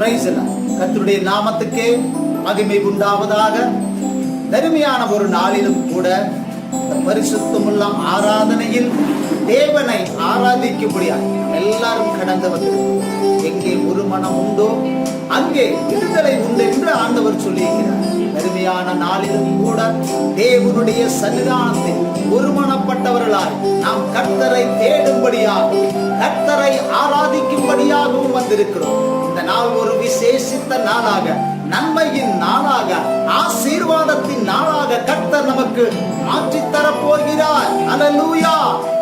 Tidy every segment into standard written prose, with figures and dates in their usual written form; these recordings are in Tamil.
கர்த்தருடைய நாமத்துக்கே மகிமை உண்டாவதாக. தருமையான ஒரு நாளிலும் கூட பரிசுத்தமுள்ள ஆராதனையில் தேவனை ஆராதிக்கும்படியாக எல்லாரும் கடந்து வந்திருக்கிறோம். எங்கே ஒரு மனம் உண்டோ அங்கே விடுதலை உண்டு என்று ஆண்டவர் சொல்லியிருக்கிறார். அருமையான நாளிலும் கூட தேவனுடைய சன்னிதானத்தில் ஒருமனப்பட்டவர்களாய் நாம் கர்த்தரை தேடும்படியாகவும் கர்த்தரை ஆராதிக்கும்படியாகவும் வந்திருக்கிறோம். இந்த நாள் ஒரு விசேஷித்த நாளாக, நன்மையின் நாளாக, ஆசீர்வாதத்தின் நாளாக கர்த்தர் நமக்கு மாற்றித்தரப் போகிறார். அல்லேலூயா.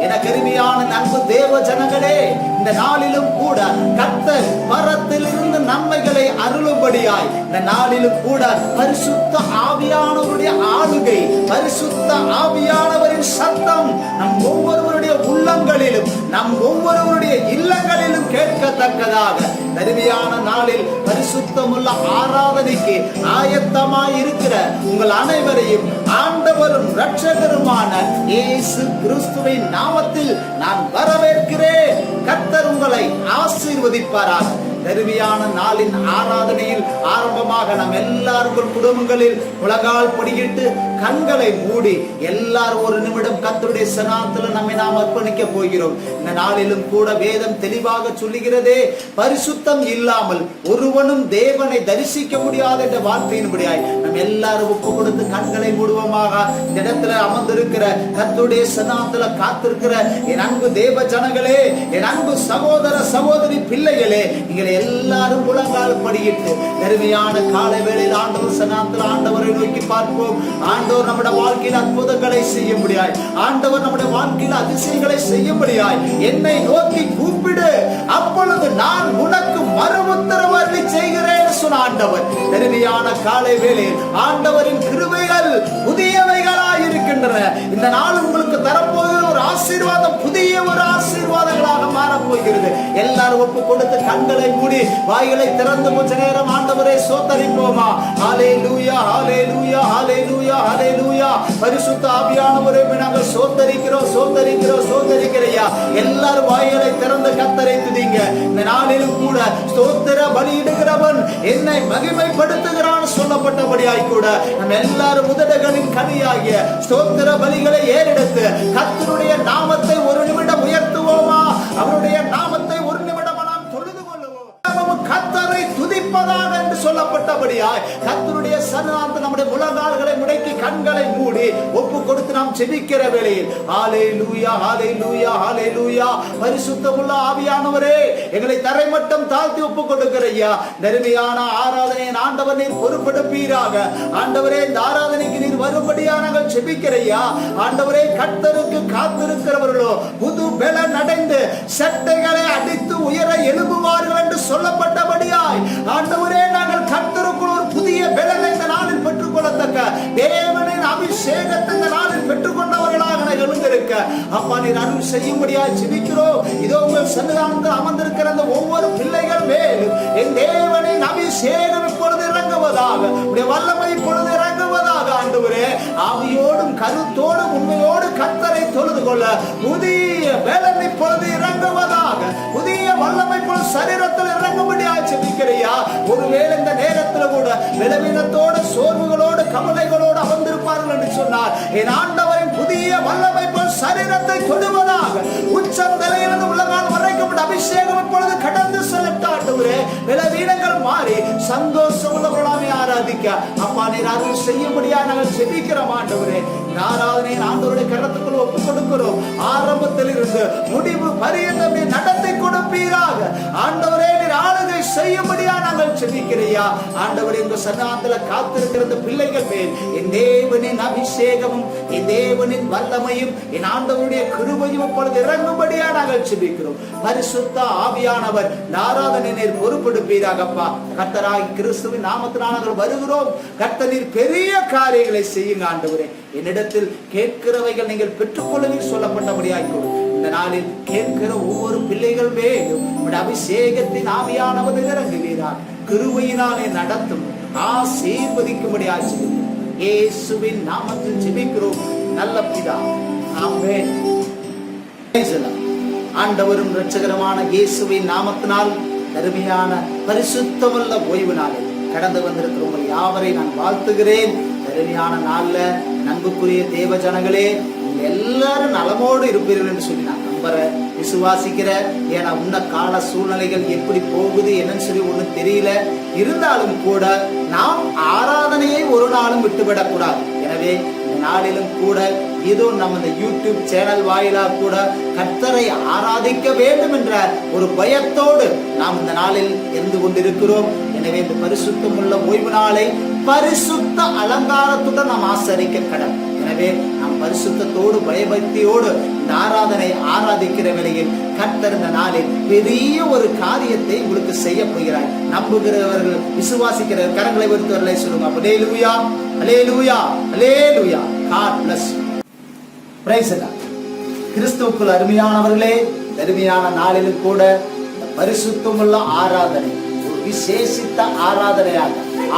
என கருமையான அன்பு தேவ ஜனங்களே, இந்த நாளிலும் கூட கர்த்தர் பரத்திலிருந்து நன்மைகளை அருளும்படியாய் இந்த நாளிலும் கூட பரிசுத்த ஆவியானவருடைய ஆளுகை, பரிசுத்த ஆவியானவரின் சத்தம் நம் ஒவ்வொருவருடைய உள்ளங்களிலும் நம் ஒவ்வொருவருடைய இல்லங்களிலும் கேட்கத்தக்கதாக கருமையான நாளில் பரிசுத்தமுள்ள ஆராதனைக்கு ஆயத்தமாய் இருக்கிற உங்கள் அனைவரையும் ஆண்டவரும் இரட்சகருமான இயேசு கிறிஸ்துவின் நாமத்தில் நான் வரவேற்கிறேன். கர்த்தர் உங்களை ஆசீர்வதிப்பாராக. கருமையான நாளின் ஆராதனையில் ஆரம்பமாக நாம் எல்லாரும் குடும்பங்களில் முழங்கால் படியிட்டு கண்களை மூடி எல்லாரும் ஒரு நிமிடம் கர்த்தருடைய சன்னாமத்தில் நம்மை நாம் அர்ப்பணிக்க போகிறோம். இந்த நாளிலும் கூட வேதம் தெளிவாக சொல்லுகிறதே, பரிசுத்தம் இல்லாமல் ஒருவனும் தேவனை தரிசிக்க முடியாது என்ற வார்த்தையின்படியாய் நம்ம எல்லாரும் ஒப்பு கொடுத்து கண்களை மூடுவோமாக. இந்த இடத்துல அமர்ந்திருக்கிற கர்த்தருடைய சன்னாமத்தில் காத்திருக்கிற என் அன்பு தேவ ஜனங்களே, என் அன்பு சகோதர சகோதரி பிள்ளைகளே, நீங்கள் எல்லாரும் முழங்கால் படியிட்டு அருமையான காலை வேளையில் ஆண்டவர் சன்னாமத்தில் ஆண்டவரை நோக்கி பார்ப்போம். ஆண்டவர் நம்முடைய வாழ்க்கையில் அற்புதங்களை செய்ய முடியாய், ஆண்டவர் நம்முடைய வாழ்க்கையில் அதிசயங்களை செய்ய முடியாய். என்னை நோக்கி கூப்பிடு, அப்பொழுது நான் உனக்கு மறு உத்தரவு அருளி செய்கிறேன் சொன்ன ஆண்டவர். அருமையான காலை வேளையில் ஆண்டவரின் கிருபைகள் புதியவைகளாய் இருக்கின்றன. இந்த நாள் உங்களுக்கு தரப்போகிற ஒரு ஆசீர்வாதம் புதிய ஒரு ஆசீர்வாதங்களாக மாறப்போகிறது. எல்லாரும் ஒப்பு கொடுத்து கண்களை மூடி வாய்களை திறந்து கொஞ்ச நேரம் ஆண்டவரை சோத்தரிப்போமா. ஹல்லேலூயா, ஹல்லேலூயா, ஹல்லேலூயா, ஹல்லேலூயா. பரிசுத்த ஆவியானவரே, நாங்கள் சோத்தரிக்கிறோம், சோத்தரிக்கிறோம், சோத்தரிக்கிறையா. எல்லாரும் வாய்களை திறந்து கர்த்தரை துதிங்க. இந்த நாளிலும் கூட ஸ்தோத்திர பலியிடுகிறவன் என்னை மகிமைப்படுத்துகிறான் சொல்லப்பட்டபடியாய் கூட நம்ம எல்லாரும் உதடுகளின் கனியாகிய ஸ்தோத்திர பலிகளை ஏறெடுத்து கர்த்தருடைய நாமத்தை ஒரு நிமிடம் உயர்த்துவோமா. அவருடைய நாமத்தை ஒரு நிமிடம் தொழுது கொள்ளுவோம். கர்த்தரை துதிப்பதாக என்று சொல்லப்பட்டபடியாய் கர்த்தருடைய சன்னிதானத்தில் நம்முடைய முழங்கால்களை முடக்கி கண்களை மூடி ஒப்பு கொடுத்து நாம் ஜெபிக்கிற வேளையில் ஹல்லேலூயா, ஹல்லேலூயா, ஹல்லேலூயா. பரிசுத்தமுள்ள ஆவியானவரே, எங்களை தரைமட்டம் தாழ்த்தி ஒப்பு கொடுக்கிறையா. நெருமையான ஆராதனையை ஆண்டவர் நீர் பொறுப்பெடுப்பீராக. ஆண்டவரே, இந்த ஆராதனைக்கு நீர் வரும்படியா நாங்கள் ஜெபிக்கிறையா. ஆண்டவரே, கர்த்தருக்கு காத்திருக்கிறவர்களோ புது பலன் அடைந்து சட்டைகளை அடித்து உயர எழும்புவார்கள் என்று சொல்லப்பட்டபடியாய் ஆண்டவரே, நாங்கள் கர்த்தருக்குள் ஒரு புதிய பலனை இந்த நாளில் பெற்றுக் கொள்ளத்தக்க தேவனின் அபிஷேகத்தை இந்த நாளில் பெற்றுக் கொண்டவர்களாக எழுந்திருக்க அப்பா நீர் அருள் செய்யும்படியாய் ஜெபிக்கிறோம். இதோ உங்கள் சன்னிதானத்தில் அமர்ந்திருக்கிற அந்த ஒவ்வொரு பிள்ளைகள் மேலும் என் தேவனின் அபிஷேகம் இப்பொழுது இறங்குவதாக, உடைய வல்லமை இப்பொழுது இறங்குவதாக. ஆண்டவரே, ஆவியோடும் கருத்தோடும் உண்மையோடு கர்த்தரை தொழுது கொள்ள புதிய பலன் இப்பொழுது இறங்குவதாக, புதிய வல்லமை சரீரத்தில் இறங்கும்படியாய் ஜெபிக்கிறையா. ஒருவேளை இந்த நேரத்தில் கூட பலவீனத்தோடு சோர்வுகளோடு கவலைகளோடு அமர்ந்திருப்பார்கள் என்று சொன்னார். என் ஆண்டவரின் புதிய வல்லமை போல் சரீரத்தை தொடுவதாக, உச்சந்தலையிலிருந்து உள்ளங்கால் வரைக்கும் அபிஷேகம் இப்பொழுது கடந்து செல்லட்டும். ஆண்டவரே, பலவீனங்கள் மாறி சந்தோஷம் உள்ளவர்களாக ஆராதிக்க அப்பா நீர் அருள் செய்யும்படியா நாங்கள் ஜெபிக்கிறோம். ஆண்டவரே, ஆராதனை ஆண்டவருடைய கரத்துக்குள் ஒப்புக் கொடுக்கிறோம். ஆரம்பத்தில் இருந்து முடிவு பரியந்தம் நீர் நடத்தி கொடுப்பீராக. ஆண்டவரே, நீர் ஆளுகை செய்யும்படியா நாங்கள் ஜெபிக்கிறையா. ஆண்டவரே, உங்க சன்னாமத்தில் காத்திருக்கிற பிள்ளைகள் மேல் என் தேவனின் அபிஷேகமும் என் தேவனின் வல்லமையும் என் ஆண்டவருடைய கிருபையும் இப்பொழுது இறங்கும்படியா நாங்கள் ஜெபிக்கிறோம். பரிசுத்த ஆவியானவர் ஆராதனை நீர் பொறுப்பெடுப்பீராகப்பா. கர்த்தராகிய கிறிஸ்துவின் நாமத்தினால் நாங்கள் வருகிறோம். கர்த்தர் நீர் பெரிய காரியங்களை செய்யுங்க. ஆண்டவரே, என்னிடத்தில் கேட்கிறவைகள் நீங்கள் பெற்றுக்கொள்ளுவீர் சொல்லப்பட்டபடியாய்க்கொள். இந்த நாளில் கேட்கிற ஒவ்வொரு பிள்ளைகள் மேலும் அபிஷேகத்தின் ஆவியானவர் இறங்குகிறார். கிருபையினாலே நடத்தும், ஆசீர்வதிக்கும்படியாய் ஜெபிக்கிறோம். இயேசுவின் நாமத்தில் ஜெபிக்கிறோம் நல்ல பிதாவே, ஆமென். ஆண்டவரும் இரட்சகருமான இயேசுவின் நாமத்தினால் அருமையான பரிசுத்தமுள்ள ஓய்வு நாளில் கடந்து வந்திருக்கிற உங்கள் யாவரை நான் வாழ்த்துகிறேன். அருமையான நாள்ல நண்புக்குரிய தேவ ஜனங்களே, எல்லாரும் நலமோடு இருப்பீர்கள் என்று சொல்லி நான் நம்புறேன், விசுவாசிக்கிறேன். ஏன்னா உன்ன கால சூழ்நிலைகள் எப்படி போகுது என்னன்னு சொல்லி ஒன்றும் தெரியல. இருந்தாலும் கூட நாம் ஆராதனையை ஒரு நாளும் விட்டுவிடக் கூடாது. எனவே இந்த நாளிலும் கூட இதோ நம்ம இந்த யூடியூப் சேனல் வாயிலாக கூட கர்த்தரை ஆராதிக்க வேண்டும் என்ற ஒரு பயத்தோடு நாம் இந்த நாளில் இருந்து கொண்டிருக்கிறோம். எனவே இந்த பரிசுத்தம் உள்ள ஓய்வு நாளை பரிசுத்த அலங்காரத்துடன் நாம் ஆசரிக்க கடமை. எனவே நாம் பரிசுத்தத்தோடு பயபக்தியோடு இந்த ஆராதனை ஆராதிக்கிற வேளையில் கர்த்தர் இந்த நாளில் பெரிய ஒரு காரியத்தை உங்களுக்கு செய்ய போகிறார். நம்புகிறவர்கள் விசுவாசிக்கிற கரங்களை வருத்தவர்களை சொல்லுங்க. அல்லேலூயா, அல்லேலூயா, அல்லேலூயா. God bless you. Praise God. கிறிஸ்துவுக்குள் அருமையானவர்களே, அருமையான நாளிலும் கூட பரிசுத்தமுள்ள ஆராதனை ஒரு விசேஷித்த ஆராதனையாக,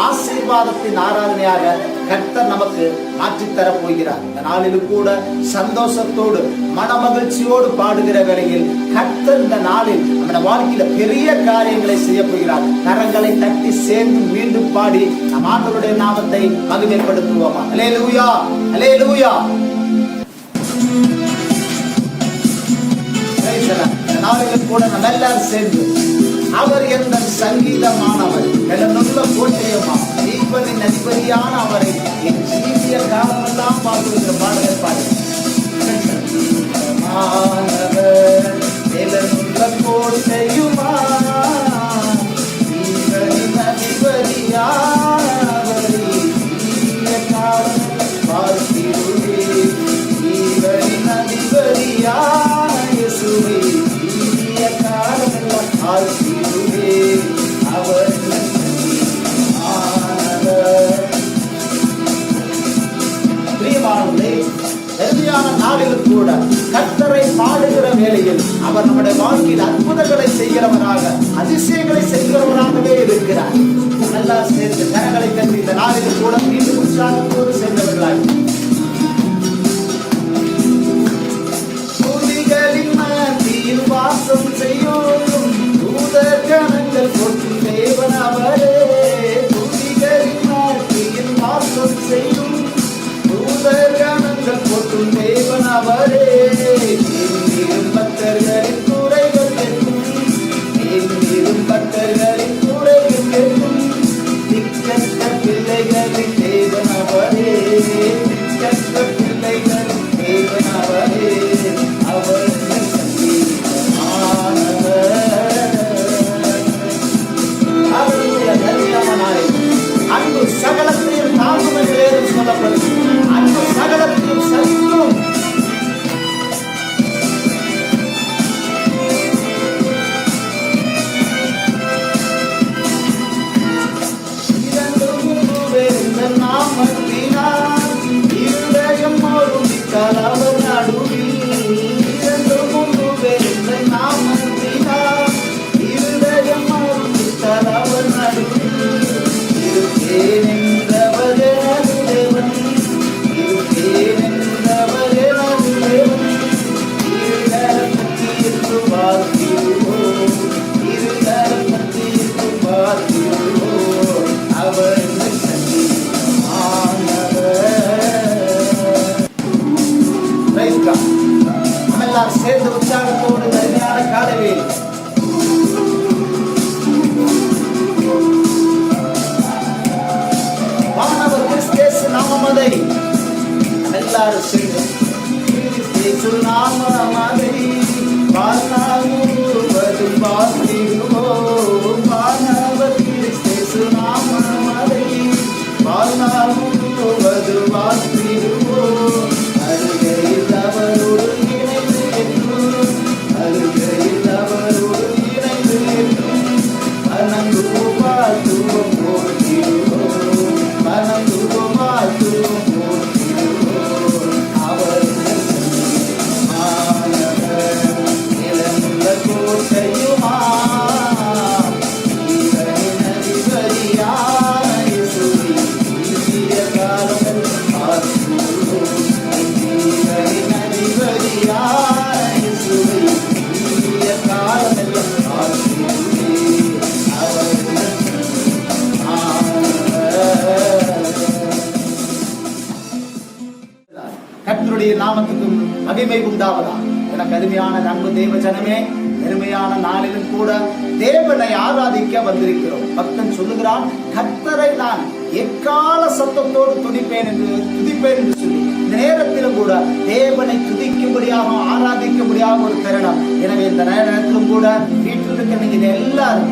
ஆசீர்வாதத்தின் ஆராதனையாக கர்த்தர் நமக்கு மாற்றித்தர போகிறார். இந்த நாளிலும் கூட சந்தோஷத்தோடு மனமகிழ்ச்சியோடு பாடுகிற வேளையில் கர்த்தர் இந்த நாளில் நம்ம வாழ்க்கையில பெரிய காரியங்களை செய்ய போகிறார். கரங்களை தட்டி சேர்ந்து மீண்டும் பாடி நம் ஆண்டவருடைய நாமத்தை மகிமைப்படுத்துவோமா? அல்லேலூயா, அல்லேலூயா. நாளிலும் கூட நம்ம எல்லாரும் சேர்ந்து அவர் எந்த சங்கீதமானவர் நல்ல கோட்டையமா ஜீவனின் அதிபதியான அவரை என் ஜீவிய காலமெல்லாம் பார்க்கிற பாடலை பாடு. கோட்டையுமா ஜீவனின் அதிபதியானவரை ஜீவிய காலம் பார்க்கிறே. ஜீவனின் அதிபதியான இயேசுவை ஜீவிய காலமெல்லாம் பார்க்கிறே. அவர் நாளிலும் கூட கர்த்தரை பாடுகிற வேளையில் அவர் நம்முடைய வாழ்க்கையில் அற்புதங்களை செய்கிறவராக, அதிசயங்களை செய்கிறவராகவே இருக்கிறார். நல்லா சேர்ந்து கரங்களை கட்டி இந்த நாளிலும் கூட மீண்டும் உற்சாகத்தோடு சென்றவர்களாய் துதிகளின் மத்தியில் வாசம் செய்யும் தூதர் கணங்கள் போற்றும் தேவன் அவரே. துதிகளின் மத்தியில் வாசம் செய்யும் தூதர் கணங்கள் போற்றும் தேவன் அவரே. பக்தர்களின் குறைகள் கேட்கும், பக்தர்களின் குறைகள் கேட்கும். திக்கற்ற பிள்ளைகளின் தேவன் அவரே, திக்கற்ற பிள்ளைகளின் தேவன் அவரே. அவர் அன்பு சகலத்தையும் தாங்கும் என்று வேதம் சொல்லப்படும். அன்பு சகலத்தையும் சகிக்கும். இரண்டு மூன்று பேர் நாமத்தினால் இருதயம் ஒருமித்தால் அவர் நடுவில். இரண்டு மூன்று பேர் நாமத்தினால் இருதயம் ஒருமித்தால் அவர் நடுவில். இருப்பேன் என்றவர் எனது தேவன், இருப்பேன் என்றவர் எனது தேவன். இருதரம் பற்றியிருந்து பார்க்கிறோம், இருதரம் பற்றியிருந்து பார்க்கிறோம். அவர் நம்மெல்லாம் சேர்ந்து உற்சாகத்தோடு தனியான காலவே வானவர் கிறிஸ்து நாமமதை எல்லாரும் சேர்ந்து கிறிஸ்து நாமமதை வாழ்நாள் முழுவதும் வாழ்த்திடுவோம். வானவர் கிறிஸ்து நாமமதை வாழ்நாள் முழுவதும் வாழ்த்திடுவோம். அருகையில் அவரோடு இணைந்து என்றும், அருகையில் அவரோடு இணைந்து என்றும் மனந்துவம் வாழ்த்துவம் போற்றிடுவோம், மனந்துவம் வாழ்த்துவம் போற்றிடுவோம். அவர் மாணவர் மகிமை உண்டாவதா. எனக்கு அருமையான அன்பு தேவ ஜனமே, பெருமையான நாளிலும் கூட தேவனை ஆராதிக்க வந்திருக்கிறோம். பக்தன் சொல்லுகிறான், கர்த்தரை நான் எக்கால சத்தத்தோடு துதிப்பேன் என்று சொல்லி இந்த நேரத்திலும் கூட தேவனை துதிக்கும்படியாக ஆராதிக்கும்படியாக ஒரு தருணம். எனவே இந்த நேரத்திலும் கூட வீட்டில் இருக்க நீங்க எல்லாரும்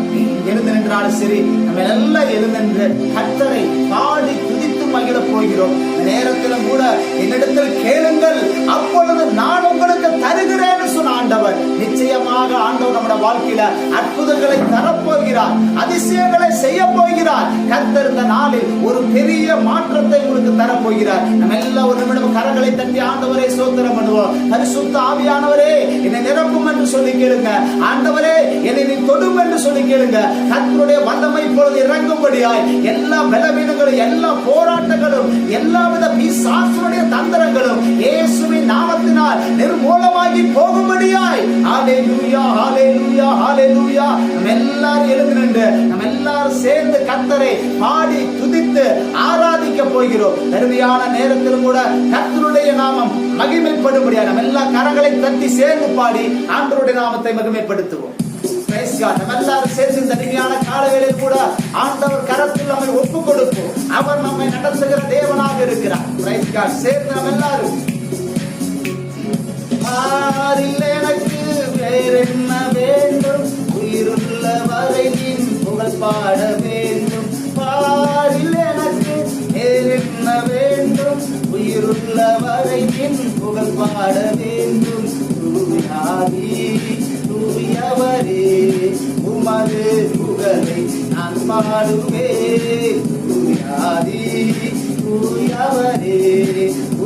எழுந்து நின்றாலும் சரி, நம்ம எல்லாம் எழுந்து கர்த்தரை பாடி துதித்து மகிழ போகிறோம். இந்த நேரத்திலும் கூட என்னிடத்தில் கேளுங்கள், அப்பொழுது நான் உங்களுக்கு தருகிறேன் சொன்ன ஆண்டவர். நிச்சயமாக ஆண்டவர் நம்முடைய வாழ்க்கையில அற்புதங்களை தரப்போகிறார், அதிசயங்களை செய்ய போகிறார். கர்த்தர் இந்த நாளில் ஒரு பெரிய மாற்றத்தை உங்களுக்கு தரப்போகிறார். நம்ம எல்லாம் ஒரு நிமிடம் கரங்களை தட்டி ஆண்டவரை ஸ்தோத்திரம் பண்ணுவோம். பரிசுத்த ஆவியானவரே என்னை நிரப்பும் என்று சொல்லி கேளுங்க. ஆண்டவரே என்னை நீ தொடும் என்று சொல்லி கேளுங்க. கர்த்தருடைய வல்லமை இப்பொழுது இறங்கும்படியாய் எல்லா பலவீனங்களும், எல்லா போராட்டங்களும், எல்லாவித பிசாசுடைய தந்திரங்களும் இயேசுவின் நாமத்தினால் நிர்மூலமாகி போகும்படியாய். ஹல்லேலூயா, ஹல்லேலூயா, ஹல்லேலூயா. நம்ம எல்லாரும் எழுந்து நின்று நம்ம எல்லாரும் சேர்ந்து கர்த்தரை பாடி துதித்து ஆராதிக்க போகிறோம். அருமையான நேரத்திலும் கூட கர்த்தருடைய நாமம் மகிமைப்படும்படியா நம்ம எல்லா கரங்களை தட்டி சேர்ந்து பாடி ஆண்டவருடைய நாமத்தை மகிமைப்படுத்துவோம். நம்ம எல்லாரும் சேர்ந்து இந்த அருமையான காலவேளையில் கூட ஆண்டவர் கரத்தில் நம்மை ஒப்புக் கொடுப்போம். அவர் நம்மை நடத்துகிற தேவனாக இருக்கிறார். Praise God. சேர்ந்து நம்ம எல்லாரும் எனக்கு வேறென்ன வேண்டும், உயிருள்ள வரை நின் புகழ் பாட வேண்டும். பாரில் எனக்கு வேறென்ன வேண்டும், உயிருள்ள வரை நின் புகழ் பாட வேண்டும். தூயாதி தூயவரே உமது புகழை நான் பாடுவேன். தூயாதி தூயவரே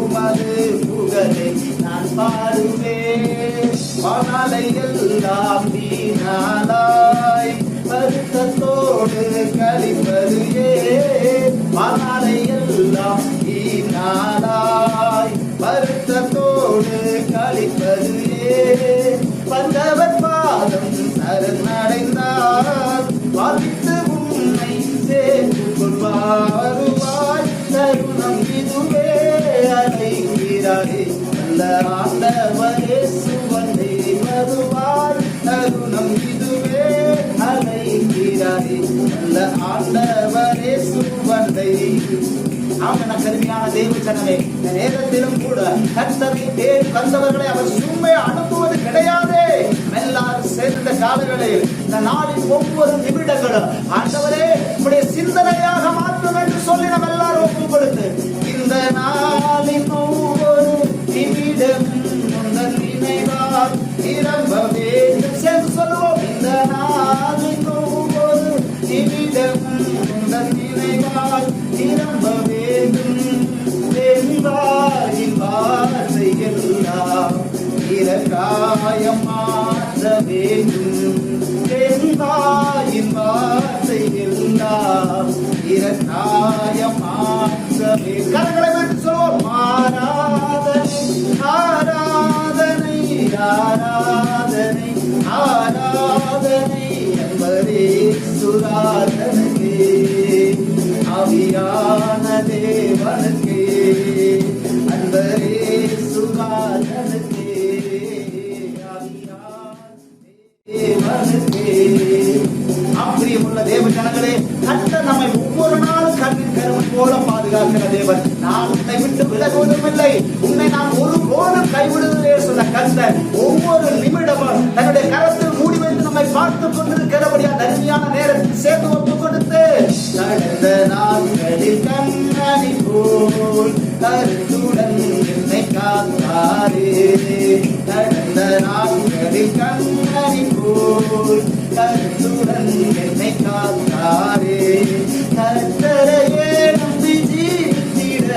உமது புகழை நான் பாடுவேன். வானாலை எல்லாம் வீணாலாய் வருத்தத்தோடு கழிப்பது ஏன். வானாலை எல்லாம் வீணாலாய் வருத்தத்தோடு கழிப்பது ஏன். வந்தவர் பாதம் சரணடைந்தார், வாழ்த்து உன்னை சேர்த்து கொள்வாருவாய். தருணம் இதுவே அழைக்கிறாரே, நல்ல ஆண்டவரே சுவந்தே வருவாய். தருணம் இதுவே அழைக்கிறாரே, நல்ல ஆண்டவரே சுவந்தை. கருமையான தெய்வ ஜனமே, இந்த நேரத்திலும் கூட கர்த்தரை தேடி வந்தவர்களை அவர் சும்மா அனுப்புவது கிடையாது. எல்லாரும் சேர்ந்த காலங்களில் இந்த நாளின் ஒவ்வொரு நிமிடங்களும் ஆண்டவரே உடைய சிந்தனையாக மாற்றும் என்று சொல்லி நம்ம எல்லாரும் ஒப்புக் கொடுத்து இந்த நாளின் ஒவ்வொரு நிமிடம் உங்கள் நினைவால் நிரம்ப வேண்டும். சேர்ந்து சொல்லுவோம். இந்த நாளின் ஒவ்வொரு நிமிடம் உங்கள் நினைவால் நிரம்ப வேண்டும். வெண்பாயின் வார்த்தை எல்லாம் இரக்காயம் மாற்ற வேண்டும். வெண்பாயின் வார்த்தை எல்லாம் இரக்காயம் மாற்ற வேண்டும். கரங்களை விட்டு சொல்வோம். ஆராதனை ஆராதனை ஆராதனை ஆராதனை என்பதே சுராதனே. ஆவியான தேவனுக்கே அன்பரே சுராதனுக்கே. அப்படியுள்ள தேவ ஜனங்களே, கர்த்தர் நம்மை ஒவ்வொரு நாளும் கண்ணின் கருவன் போல பாதுகாக்கிற தேவன். நான் உன்னை விட்டு விலகுவதும் இல்லை, உன்னை நான் ஒருபோதும் கைவிடுவதே சொன்ன கர்த்தர் ஒவ்வொரு நிமிடமும் தன்னுடைய கரத்தில் மூடி வைத்து நம்மை பார்த்துக் கொண்டிருக்கிறபடியா தனிமையான நேரத்தில் சேர்ந்து ஒப்புக் கொடுத்து கடந்த நாட்களில் கண்ணாடி போல் கருத்துடன் என்னை காத்தாரே. கடந்த நாட்களில் கண்ணாடி போல் கருத்துடன் என்னை காத்தாரே. கர்த்தரையே நம்பி ஜீவித்திட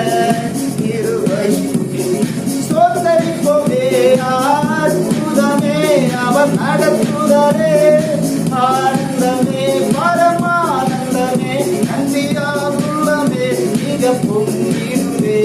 இருவை சோதரிப்போமே. அற்புதமே அவர் நடத்துதரே. ஆனந்தமே பரமானந்தமே நன்றியாருள்ளமே மிக பொங்கிடுவே.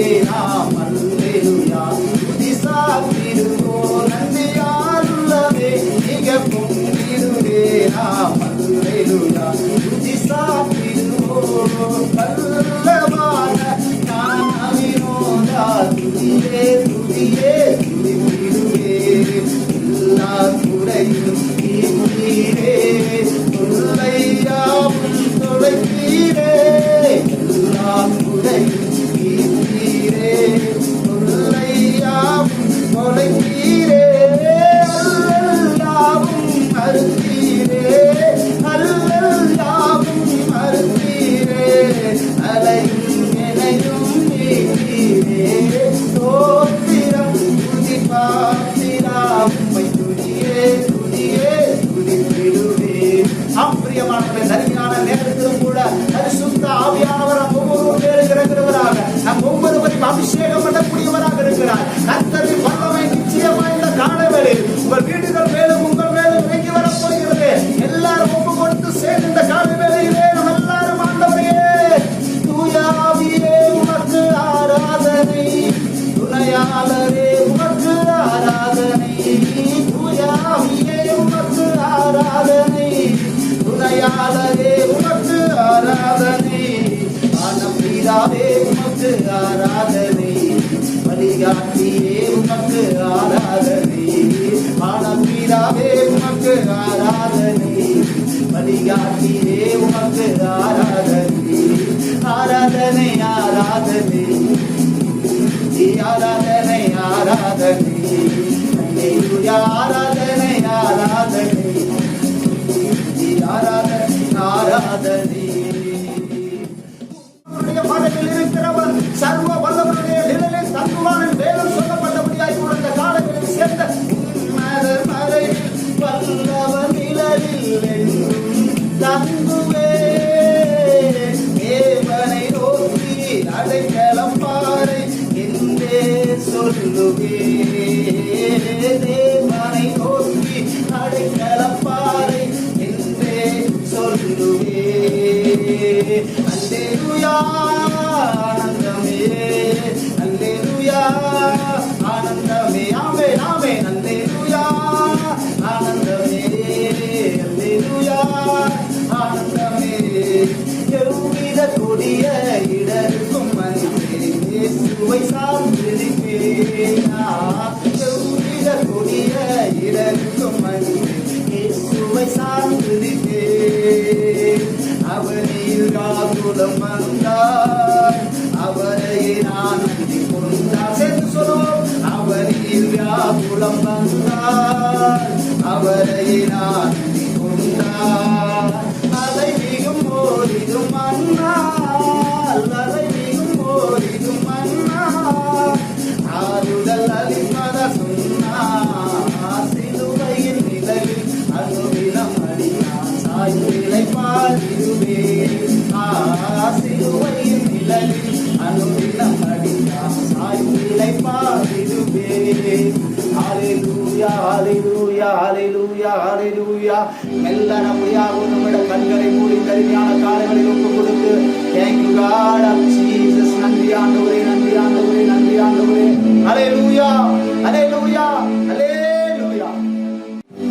உமக்கு ஆராதனை, வழிகாட்டியே உமக்கு ஆராதனை, ஆராதனை ஆராதனை ஆராதனை ஆராதனை, அல்லேலூயா ஆராதனை ஆராதனை ஆராதனை ஆராதனை. மனதில் இருக்கிறவர் சர்வ வல்லவருடைய நிழலில் தங்குவான் வேதம் சொல்லப்பட்டபடியாய் கொடுத்த காலங்களில் சேர்ந்த மறைவில் வல்லவர் நிழலில் என்றும் தங்குவே. தேவனை நோக்கி அடைக்கலம் பாறை என்றே சொல்லுவே. தேவனை நோக்கி அடைக்கலம் பாறை என்றே சொல்லுவே. அல்லேலூயா ஆனந்தமே, அல்லேலூயா ஆனந்தமே, ஆமென் ஆமென். அல்லேலூயா ஆனந்தமே, அல்லேலூயா ஆனந்தமே. எவ்வித கொடிய இடருக்கும் அன்பே இயேசுவை சார்ந்திருப்பேனா. எவ்வித கொடிய இடருக்கும் அன்பே இயேசுவை சார்ந்திருப்பேன். அவனில் காகுலம் வந்தார், அவரை நான் நம்பி கொண்டார். சேர்ந்து சொல்லுவோம். அவனில் வியாகுலம் வந்தார், அவரை நான் நம்பி கொண்டார். அலை மிகும் ஓடிடும் மன்னால், அலை மிகும் ஓடிடும் மன்னால், ஆறுதல் அளிப்பத சொன்னார். சிலுவையின் நிழலில் அனுதினம் அடியான் சாய்விலை பாடிடுவே. சிலுவையின் நிழலில் அனுதினம் அடியான் சாய்விலை பாடிடுவே. ஹல்லேலூயா ஹல்லேலூயா ஹல்லேலூயா ஹல்லேலூயா. மெல்ல நம்முடைய நம்முடைய கண்களை மூடி கருமையான காலங்களில் ஒப்பு கொடுத்து thank you God of Jesus. நன்றி ஆண்டவரே, நன்றி ஆண்டவரே, நன்றி ஆண்டவரே. ஹல்லேலூயா ஹல்லேலூயா ஹல்லேலூயா.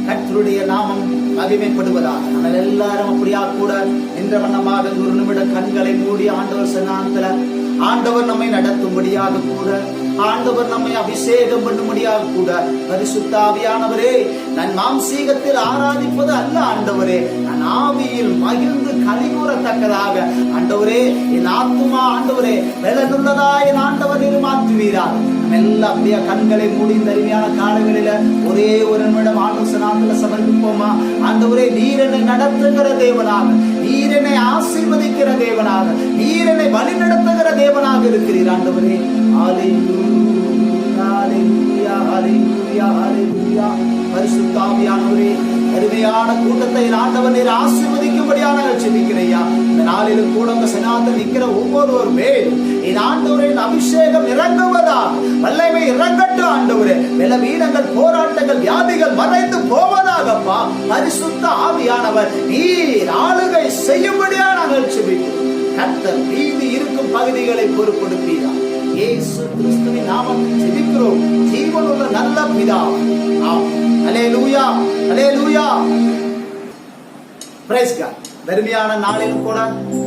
கர்த்தருடைய நாமம் மகிமைப்படுவதாக. நம்ம எல்லாரும் அப்படியா கூட நின்ற வண்ணமாக ஒரு நிமிட கண்களை மூடி ஆண்டவர் சன்னாமத்துல ஆண்டவர் நம்மை நடத்தும்படியாக கூட, ஆண்டவர் நம்மை அபிஷேகம் பண்ணும்படியாக கூட, பரிசுத்த ஆவியானவரே, நான் மாம்சீகத்தில் ஆராதிப்பது அல்ல ஆண்டவரே, நான் ஆவியில் மகிழ்ந்து கலிகூறத்தக்கதாக ஆண்டவரே என் ஆத்துமா ஆண்டவரே வெள்ளனுள்ளதா என் ஆண்டவர் நீர் மாற்றுவீரார். எல்லாம் அப்படியே கண்களை மூடி தருமையான காலங்களில ஒரே ஒரு நிமிடம் ஆலோசனாத்துல சமர்ப்பிப்போமா. ஆண்டவரே நீர் என்னை நடத்துகிற தேவனாக, நீர் என்னை ஆசீர்வதிக்கிற தேவனாக, நீர் என்னை வழி நடத்துகிற தேவனாக இருக்கிறீர் ஆண்டவரே. ஹல்லேலூயா ஹல்லேலூயா ஹல்லேலூயா ஹல்லேலூயா. பரிசுத்த ஆவியானவரே, அருமையான கூட்டத்தை ஆண்டவர் நீர் ஆசீர்வதிக்கும்படியான ஜெபிக்கிறையா. இந்த நாளிலும் கூட உங்க சனாத்தில் நிற்கிற ஒவ்வொருவர் மேலும் என் ஆண்டவரின் அபிஷேகம் இறங்குவதா, வல்லமை இறங்கட்டும் ஆண்டவரே. பலவீனங்கள், போராட்டங்கள், வியாதிகள் மறைந்து போவதாகப்பா. பரிசுத்த ஆவியானவர் நீர் ஆளுகை செய்யும்படியான ஜெபிக்கிறோம். கர்த்தர் நீதி இருக்கும் பகுதிகளை பொறுப்படுத்தீரா. இயேசு கிறிஸ்துவின் நாமத்தில் ஜெபிக்கிறோம் ஜீவனுள்ள நல்ல பிதாவே. ஹல்லேலூயா ஹல்லேலூயா. Price God. தர்மியான நாளிலும் கூட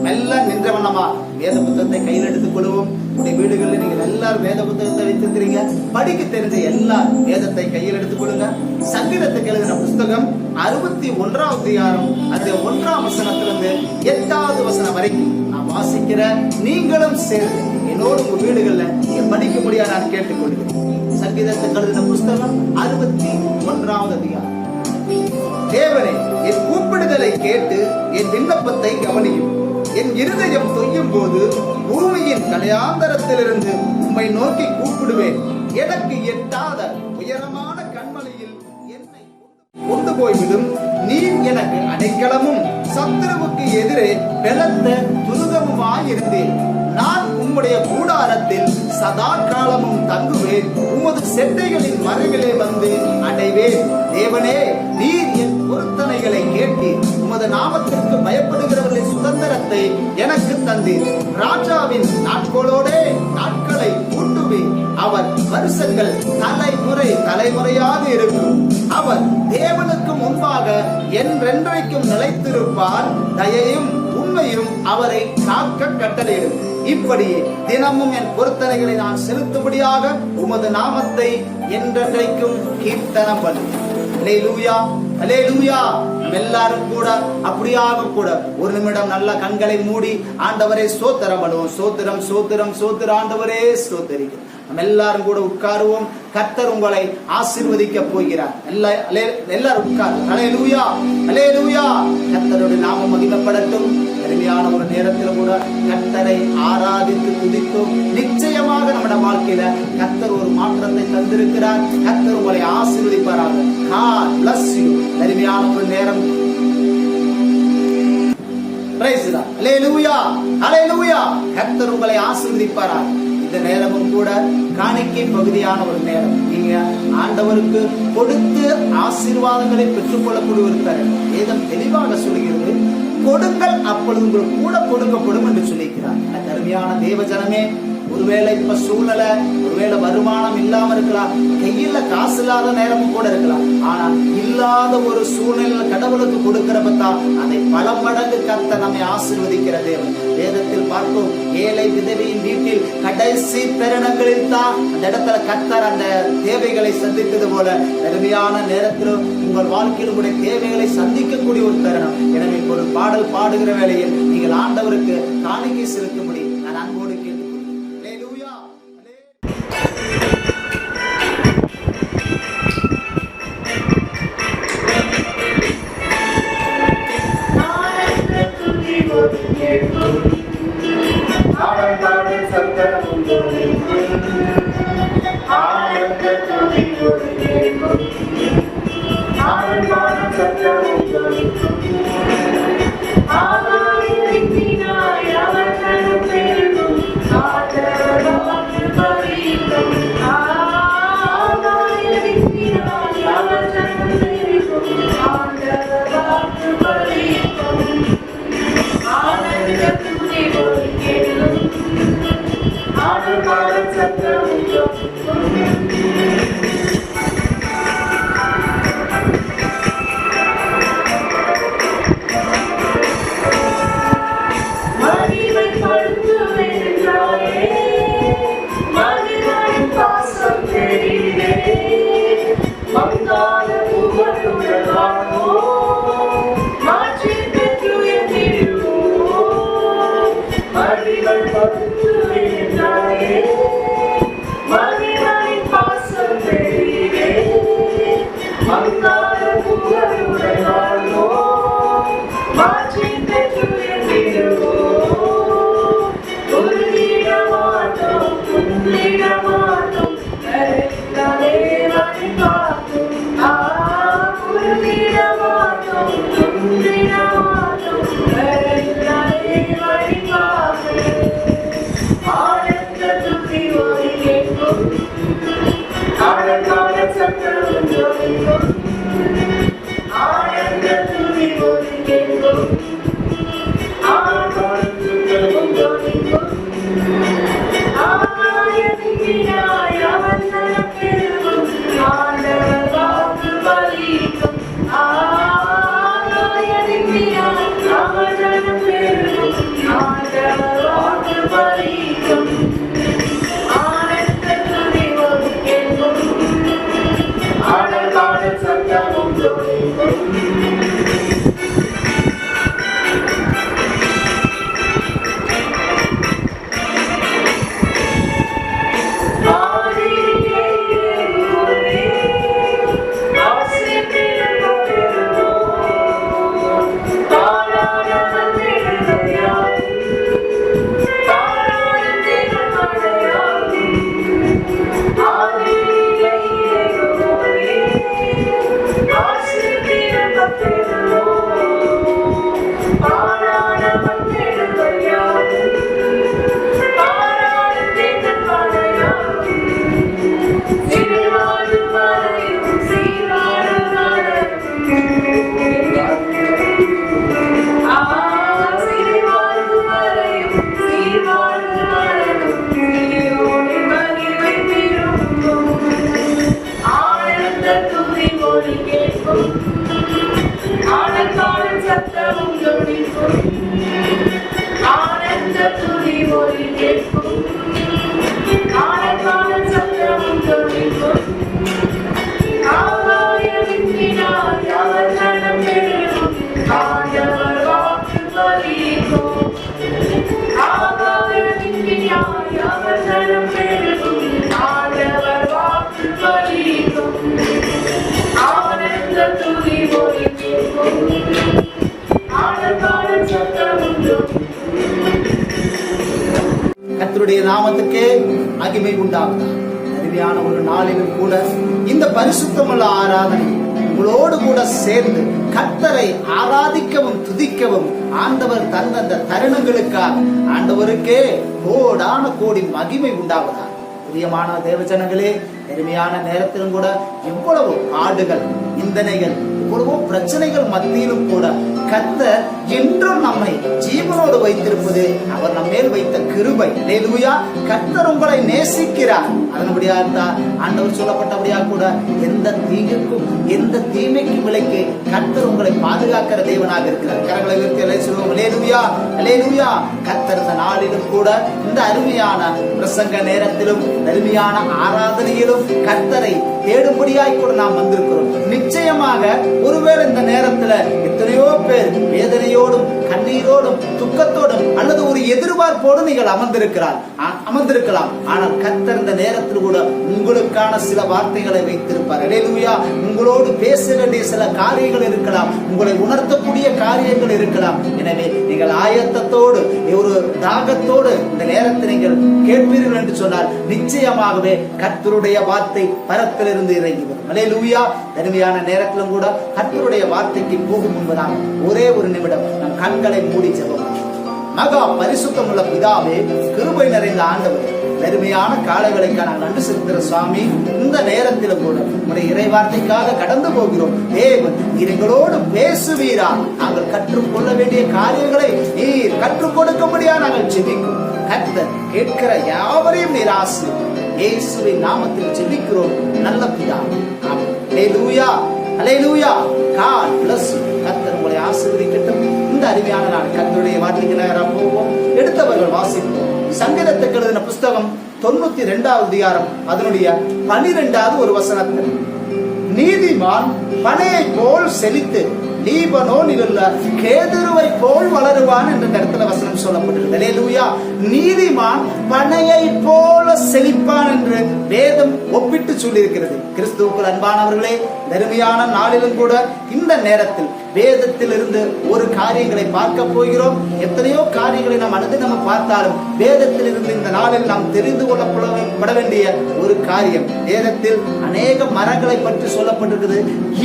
மெல்ல நின்ற வண்ணமா வேத புத்தகத்தை கையில் எடுத்துக் கொள்வோம். உடைய வீடுகளில் நீங்க எல்லாரும் வேத புத்தகத்தை வைத்திருக்கிறீங்க. படிக்க தெரிஞ்ச எல்லாரும் வேதத்தை கையில் எடுத்துக் கொள்ளுங்க. சங்கீதத்துக்கு எழுதின புஸ்தகம் 61ஆம் அதிகாரம் அந்த 1ஆம் வசனத்திலிருந்து 8வது வசனம் வரைக்கும் நான் வாசிக்கிற நீங்களும் சேர்ந்து என்னோடு உங்க வீடுகள்ல நீங்க படிக்கும்படியா நான் கேட்டுக்கொள்கிறேன். சங்கீதத்துக்கு எழுதின புஸ்தகம் 61ஆம் அதிகாரம். தேவனே, என் கூப்பிடுதலை கேட்டு என் விண்ணப்பத்தை கவனியும். என் இருதயம் தொய்யும் போது பூமியின் கடையாந்தரத்திலிருந்து உம்மை நோக்கி கூப்பிடுவேன். எனக்கு எட்டாத உயரமான கண்மலையில் என்னை கொண்டு போய்விடும். நீர் எனக்கு அடைக்கலமும் சத்துருவுக்கு எதிரே பலத்த துருகமுமாயிருந்தேன். நான் உம்முடைய கூடாரத்தில் சதா காலமும் தங்குவேன். உமது செட்டைகளின் மறைவிலே வந்து அடைவேன். தேவனே, நீர் என் பொருத்தனைகளை கேட்டு உமது நாமத்திற்கு பயப்படுகிறவர்களின் சுதந்திரத்தை எனக்கு தந்தீர். ராஜாவின் நாட்களோடே நாட்களை கூட்டுவேன். அவர் வருஷங்கள் தலைமுறை தலைமுறையாக இருக்கும். அவர் தேவனுக்கு முன்பாக என்றென்றைக்கும் நிலைத்திருப்பார். தயையும் உண்மையும் அவரை காக்க கட்டளையிடும். இப்படியே தினமும் என் பொருத்தனைகளை நான் செலுத்தும்படியாக உமது நாமத்தை என்றென்றைக்கும் கீர்த்தனம் பண்ணு. அல்லேலூயா, அல்லேலூயா. நம்ம எல்லாரும் கூட அப்படியாக கூட ஒரு நிமிடம் நல்ல கண்களை மூடி ஆண்டவரே ஸ்தோத்திரம் பண்ணுவோம். ஸ்தோத்திரம், ஸ்தோத்திரம், ஸ்தோத்திரம். ஆண்டவரே ஸ்தோத்திரிக்கிறோம். நம்ம எல்லாரும் கூட உட்காருவோம். கர்த்தர் உங்களை ஆசீர்வதிக்க போகிறார். எல்லாரும் உட்காருவோம். அல்லேலூயா, அல்லேலூயா. கர்த்தருடைய நாமம் மகிமைப்படட்டும். அருமையான ஒரு நேரத்தில் கூட கர்த்தரை ஆராதித்து துதித்தோம். நிச்சயமாக நம்முடைய வாழ்க்கையில கர்த்தர் ஒரு மாற்றத்தை தந்திருக்கிறார். கர்த்தர் உங்களை ஆசீர்வதிப்பாராக. God bless you. அருமையான ஒரு நேரம். Praise God. Hallelujah, hallelujah. கர்த்தர் உங்களை ஆசீர்வதிப்பாராக. இந்த நேரமும் கூட காணிக்கை பகுதியான ஒரு நேரம். நீங்க ஆண்டவருக்கு கொடுத்து ஆசீர்வாதங்களை பெற்றுக்கொள்ளக்கூடிய ஒரு தரம். வேதம் தெளிவாக சொல்கிறது, கொடுங்கள் அப்பொழுது உங்களுக்கு கூட கொடுக்கப்படும் என்று சொல்லியிருக்கிறார். அருமையான தேவஜனமே, ஒருவேளை இப்ப சூழ்நிலை, ஒருவேளை வருமானம் இல்லாம இருக்கலாம், கையில காசு இல்லாத நேரமும் கூட இருக்கலாம். ஆனா இல்லாத ஒரு சூழ்நிலை கடவுளுக்கு கொடுக்கிறப்ப அதை பல மடங்கு கர்த்தர் நம்மை ஆசீர்வதிக்கிற தேவன். வேதத்தில் பார்க்கும் ஏழை விதவையின் வீட்டில் கடைசி தருணங்களில் தான் அந்த இடத்துல கர்த்தர் அந்த தேவைகளை சந்தித்தது போல அருமையான நேரத்தில் உங்கள் வாழ்க்கையில் உங்களுடைய தேவைகளை சந்திக்கக்கூடிய ஒரு தருணம். எனவே ஒரு பாடல் பாடுகிற வேளையில் நீங்கள் ஆண்டவருக்கு காணிக்கை செலுத்தும்படி நான் அன்போடு கேட்டுக்கொள்கிறேன். Thank you. நாமத்துக்கே மகிமை உண்டாகுதா. அருமையான ஒரு நாளிலும் கூட இந்த பரிசுத்தமுள்ள ஆராதனை உங்களோடு கூட சேர்ந்து கர்த்தரை ஆராதிக்கவும் துதிக்கவும் ஆண்டவர் தந்த அந்த தருணங்களுக்காக ஆண்டவருக்கே கோடான கோடி மகிமை உண்டாகுதா. பிரியமான தேவஜனங்களே, எளிமையான நேரத்திலும் கூட எவ்வளவு பாடுகள், நிந்தனைகள், எவ்வளவோ பிரச்சனைகள் மத்தியிலும் கூட கர்த்தர் என்றும் நம்மை ஜீவனோடு வைத்திருப்பது அவர் நம்ம மேல் வைத்த கிருபை. அல்லேலூயா. கர்த்தர் உங்களை நேசிக்கிறார். அதன்படியாகத்தான் ஆண்டவர் சொல்லப்பட்டபடியா கூட எந்த தீங்குக்கும் எந்த தீமைக்கும் விலைக்கு கர்த்தர் உங்களை பாதுகாக்கிற தேவனாக இருக்கிறார். கரங்களை உயர்த்தி சொல்லுவோம் அல்லேலூயா, அல்லேலூயா. கர்த்தர் இந்த நாளிலும் கூட இந்த அருமையான பிரசங்க நேரத்திலும் அருமையான ஆராதனையிலும் கர்த்தரை தேடும்படியாய் கூட நாம் வந்திருக்கிறோம். நிச்சயமாக ஒருவேளை இந்த நேரத்துல எத்தனையோ பேர் வேதனையோடும் கண்ணீரோடும் துக்கத்தோடும் அல்லது ஒரு எதிர்பார்ப்போடு நீங்கள் அமர்ந்திருக்கலாம். ஆனால் கர்த்தர் இந்த நேரத்தில் கூட உங்களுக்கான சில வார்த்தைகளை வைத்திருப்பார். அல்லேலூயா. உங்களோடு பேச வேண்டிய சில காரியங்கள் இருக்கலாம், உங்களை உணர்த்தக்கூடிய காரியங்கள் இருக்கலாம். எனவே நீங்கள் ஆயத்தத்தோடு ஒரு தாகத்தோடு இந்த நேரத்தை நீங்கள் கேட்பீர்கள் என்று சொன்னால் நிச்சயமாகவே கர்த்தருடைய வார்த்தை பரத்திலிருந்து இறங்கி வரும். அல்லேலூயா. தனிமையான நேரத்திலும் கூட கர்த்தருடைய வார்த்தைக்கு போகும் முன்பதாக ஒரே ஒரு நிமிடம் நம் கண்களை மூடி ஜெபம். மகா பரிசுத்தமுள்ள பிதாவே, கிருபை நிறைந்த ஆண்டவரே, பெருமையான காலவேளைக்காக நாங்கள் நன்றி செலுத்துகிற சுவாமி. இந்த நேரத்திலும் கூட உடைய இறை வார்த்தைக்காக கடந்து போகிறோம். தேவன் நீர் எங்களோடு பேசுவீரா. நாங்கள் கற்றுக்கொள்ள வேண்டிய காரியங்களை நீர் கற்றுக் கொடுக்கும்படியா நாங்கள் ஜெபிக்கிறோம். கர்த்தர் கேட்கிற யாவரையும் நீர் ஆசீர்வதியும். இயேசுவின் நாமத்தில் ஜெபிக்கிறோம் நல்ல பிதாவே. ஆமென். அல்லேலூயா, அல்லேலூயா. God bless you. கர்த்தர் உங்களை ஆசீர்வதிக்கட்டும். இந்த அருமையான நாள் கர்த்தருடைய வார்த்தைக்கு நேராக போவோம். எடுத்தவர்கள் வாசிப்போம். சங்கீதத்துக்கு எழுதின புஸ்தகம் 92வது அதிகாரம் அதனுடைய 12வது ஒரு வசனத்தில், நீதிமான் பனையை போல் செழித்து லீபனோனில் உள்ள கேதுருவை போல் வளருவான் என்ற இடத்துல வசனம் சொல்லப்பட்டிருக்கிறது. அல்லேலூயா. நீதிமான் பனையை போல செழிப்பான் என்று வேதம் ஒப்பிட்டு சொல்லியிருக்கிறது. கிறிஸ்துவுக்குள் அன்பானவர்களே, தருமையான நாளிலும் கூட இந்த நேரத்தில் வேதத்தில் இருந்து ஒரு காரியங்களை பார்க்க போகிறோம். எத்தனையோ காரியங்களை நாம் நம்ம பார்த்தாலும் வேதத்தில் இருந்து இந்த நாளில் நாம் தெரிந்து கொள்ளப்பட வேண்டிய ஒரு காரியம், வேதத்தில் அநேக மரங்களை பற்றி சொல்லப்பட்டிருக்கிறது.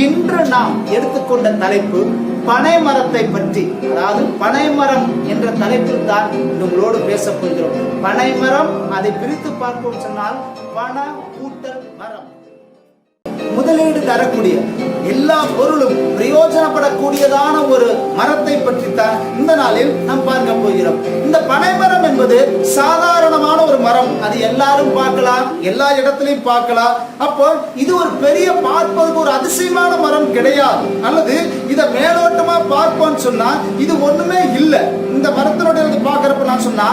இன்று நாம் எடுத்துக்கொண்ட தலைப்பு பனை மரத்தை பற்றி, அதாவது பனை மரம் என்ற தலைப்பில் தான் உங்களோடு பேச போகிறோம். பனை மரம், அதை பிரித்து பார்ப்போம் சொன்னால் பன கூட்டல் மரம், முதலீடு தரக்கூடிய எல்லா பொருளும் பிரயோஜனப்படக்கூடியதான ஒரு மரத்தை பற்றி தான் இந்த நாளில் நாம் பார்க்க போகிறோம். இந்த பனைமரம் என்பது சாதாரணமான ஒரு மரம். அது எல்லாரும் பார்க்கலாம், எல்லா இடத்திலையும் பார்க்கலாம். அப்போ இது ஒரு பெரிய பார்ப்பதற்கு ஒரு அதிசயமான மரம் கிடையாது. அல்லது இதை மேலோட்டமா பார்ப்போம்னு சொன்னா இது ஒண்ணுமே இல்லை. இந்த மரத்தினுடைய பார்க்கிறப்ப நான் சொன்னா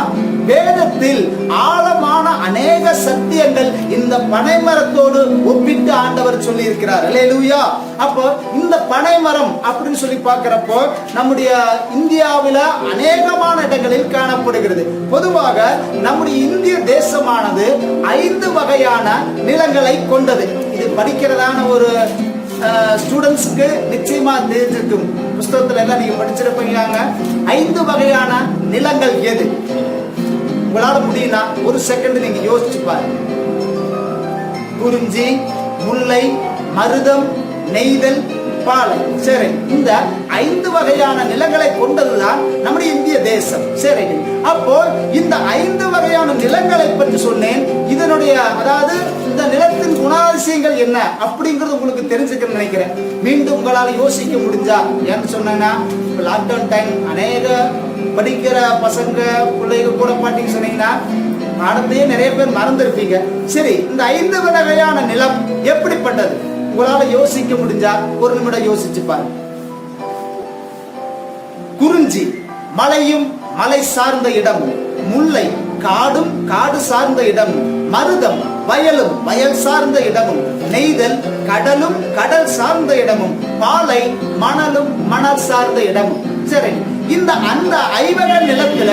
வேதத்தில் ஆழமான அநேக சத்தியங்கள் இந்த பனைமரத்தோடு ஒப்பிட்டு ஆண்டவர் சொல்லி இருக்கிறார். அல்லேலூயா. அப்போ இந்த பனைமரம் அப்படின்னு சொல்லி பார்க்கிறப்போ நம்முடைய இந்தியாவில அநேகமான இடங்களில் காணப்படுகிறது. பொதுவாக நம்முடைய இந்திய தேசமானது 5 வகையான நிலங்களை கொண்டது. இது படிக்கிறதான ஒரு ஸ்டூடெண்ட்ஸ்க்கு நிச்சயமா தெரிஞ்சிருக்கும். புஸ்தகத்துல எல்லாம் நீங்க படிச்சிருப்பீங்க. 5 வகையான நிலங்கள் எது? உங்களால முடியும்னா ஒரு செகண்ட் நீங்க யோசிச்சு பாருங்க. குறிஞ்சி, முல்லை, மருதம், நெய்தல், பாலை. சரி, இந்த 5 வகையான நிலங்களை கொண்டதுதான் நம்முடைய இந்திய தேசம். சரி, அப்போ இந்த 5 வகையான நிலங்களை பற்றி சொன்னேன். இதனுடைய அதாவது இந்த நிலத்தின் குணாதிசயங்கள் என்ன அப்படிங்கிறது உங்களுக்கு தெரிஞ்சுக்க நினைக்கிறேன். மீண்டும் உங்களால் யோசிக்க முடிஞ்சா, ஏன்னு சொன்னா லாக்டவுன் டைம் அநேக படிக்கிற பசங்க பிள்ளைங்க கூட பாட்டிங்க சொன்னீங்கன்னா பாடத்தையே நிறைய பேர் மறந்துருப்பீங்க. சரி, இந்த 5 வகையான நிலம் எப்படிப்பட்டது உங்களால யோசிக்க முடிஞ்சா ஒரு நிமிடம் யோசிச்சு பாருங்க. குறிஞ்சி மலையும் மலை சார்ந்த இடமும், முல்லை காடும் காடு சார்ந்த இடமும், மருதம் வயலும் வயல் சார்ந்த இடமும், நெய்தல் கடலும் கடல் சார்ந்த இடமும், பாலை மணலும் மணல் சார்ந்த இடமும். சரி, இந்த அந்த 5 வகை நிலத்துல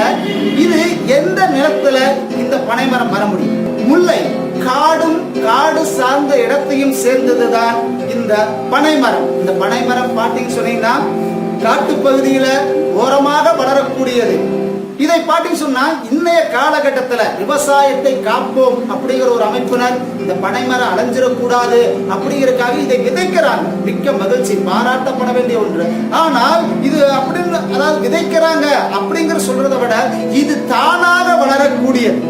இது எந்த நிலத்துல இந்த பனைமரம் வர முடியும்? முல்லை காடும் காடு சார்ந்த இடத்தையும் சேர்ந்ததுதான் இந்த பனைமரம். இந்த பனைமரம் பாத்தீங்க சொன்னீங்கன்னா காட்டு பகுதியில ஓரமாக வளரக்கூடியது. இதை பாட்டி சொன்னா இன்னைய காலகட்டத்துல விவசாயத்தை காப்போம் அப்படிங்கிற ஒரு அமைப்பினர் இந்த பனைமரம் அலைஞ்சிடக்கூடாது அப்படிங்கறதுக்காக இதை விதைக்கிறாங்க. மிக்க மகிழ்ச்சி, பாராட்டப்பட வேண்டிய ஒன்று. ஆனால் இது அப்படின்னு அதாவது விதைக்கிறாங்க அப்படிங்கிற சொல்றதை விட இது தானாக வளரக்கூடியது.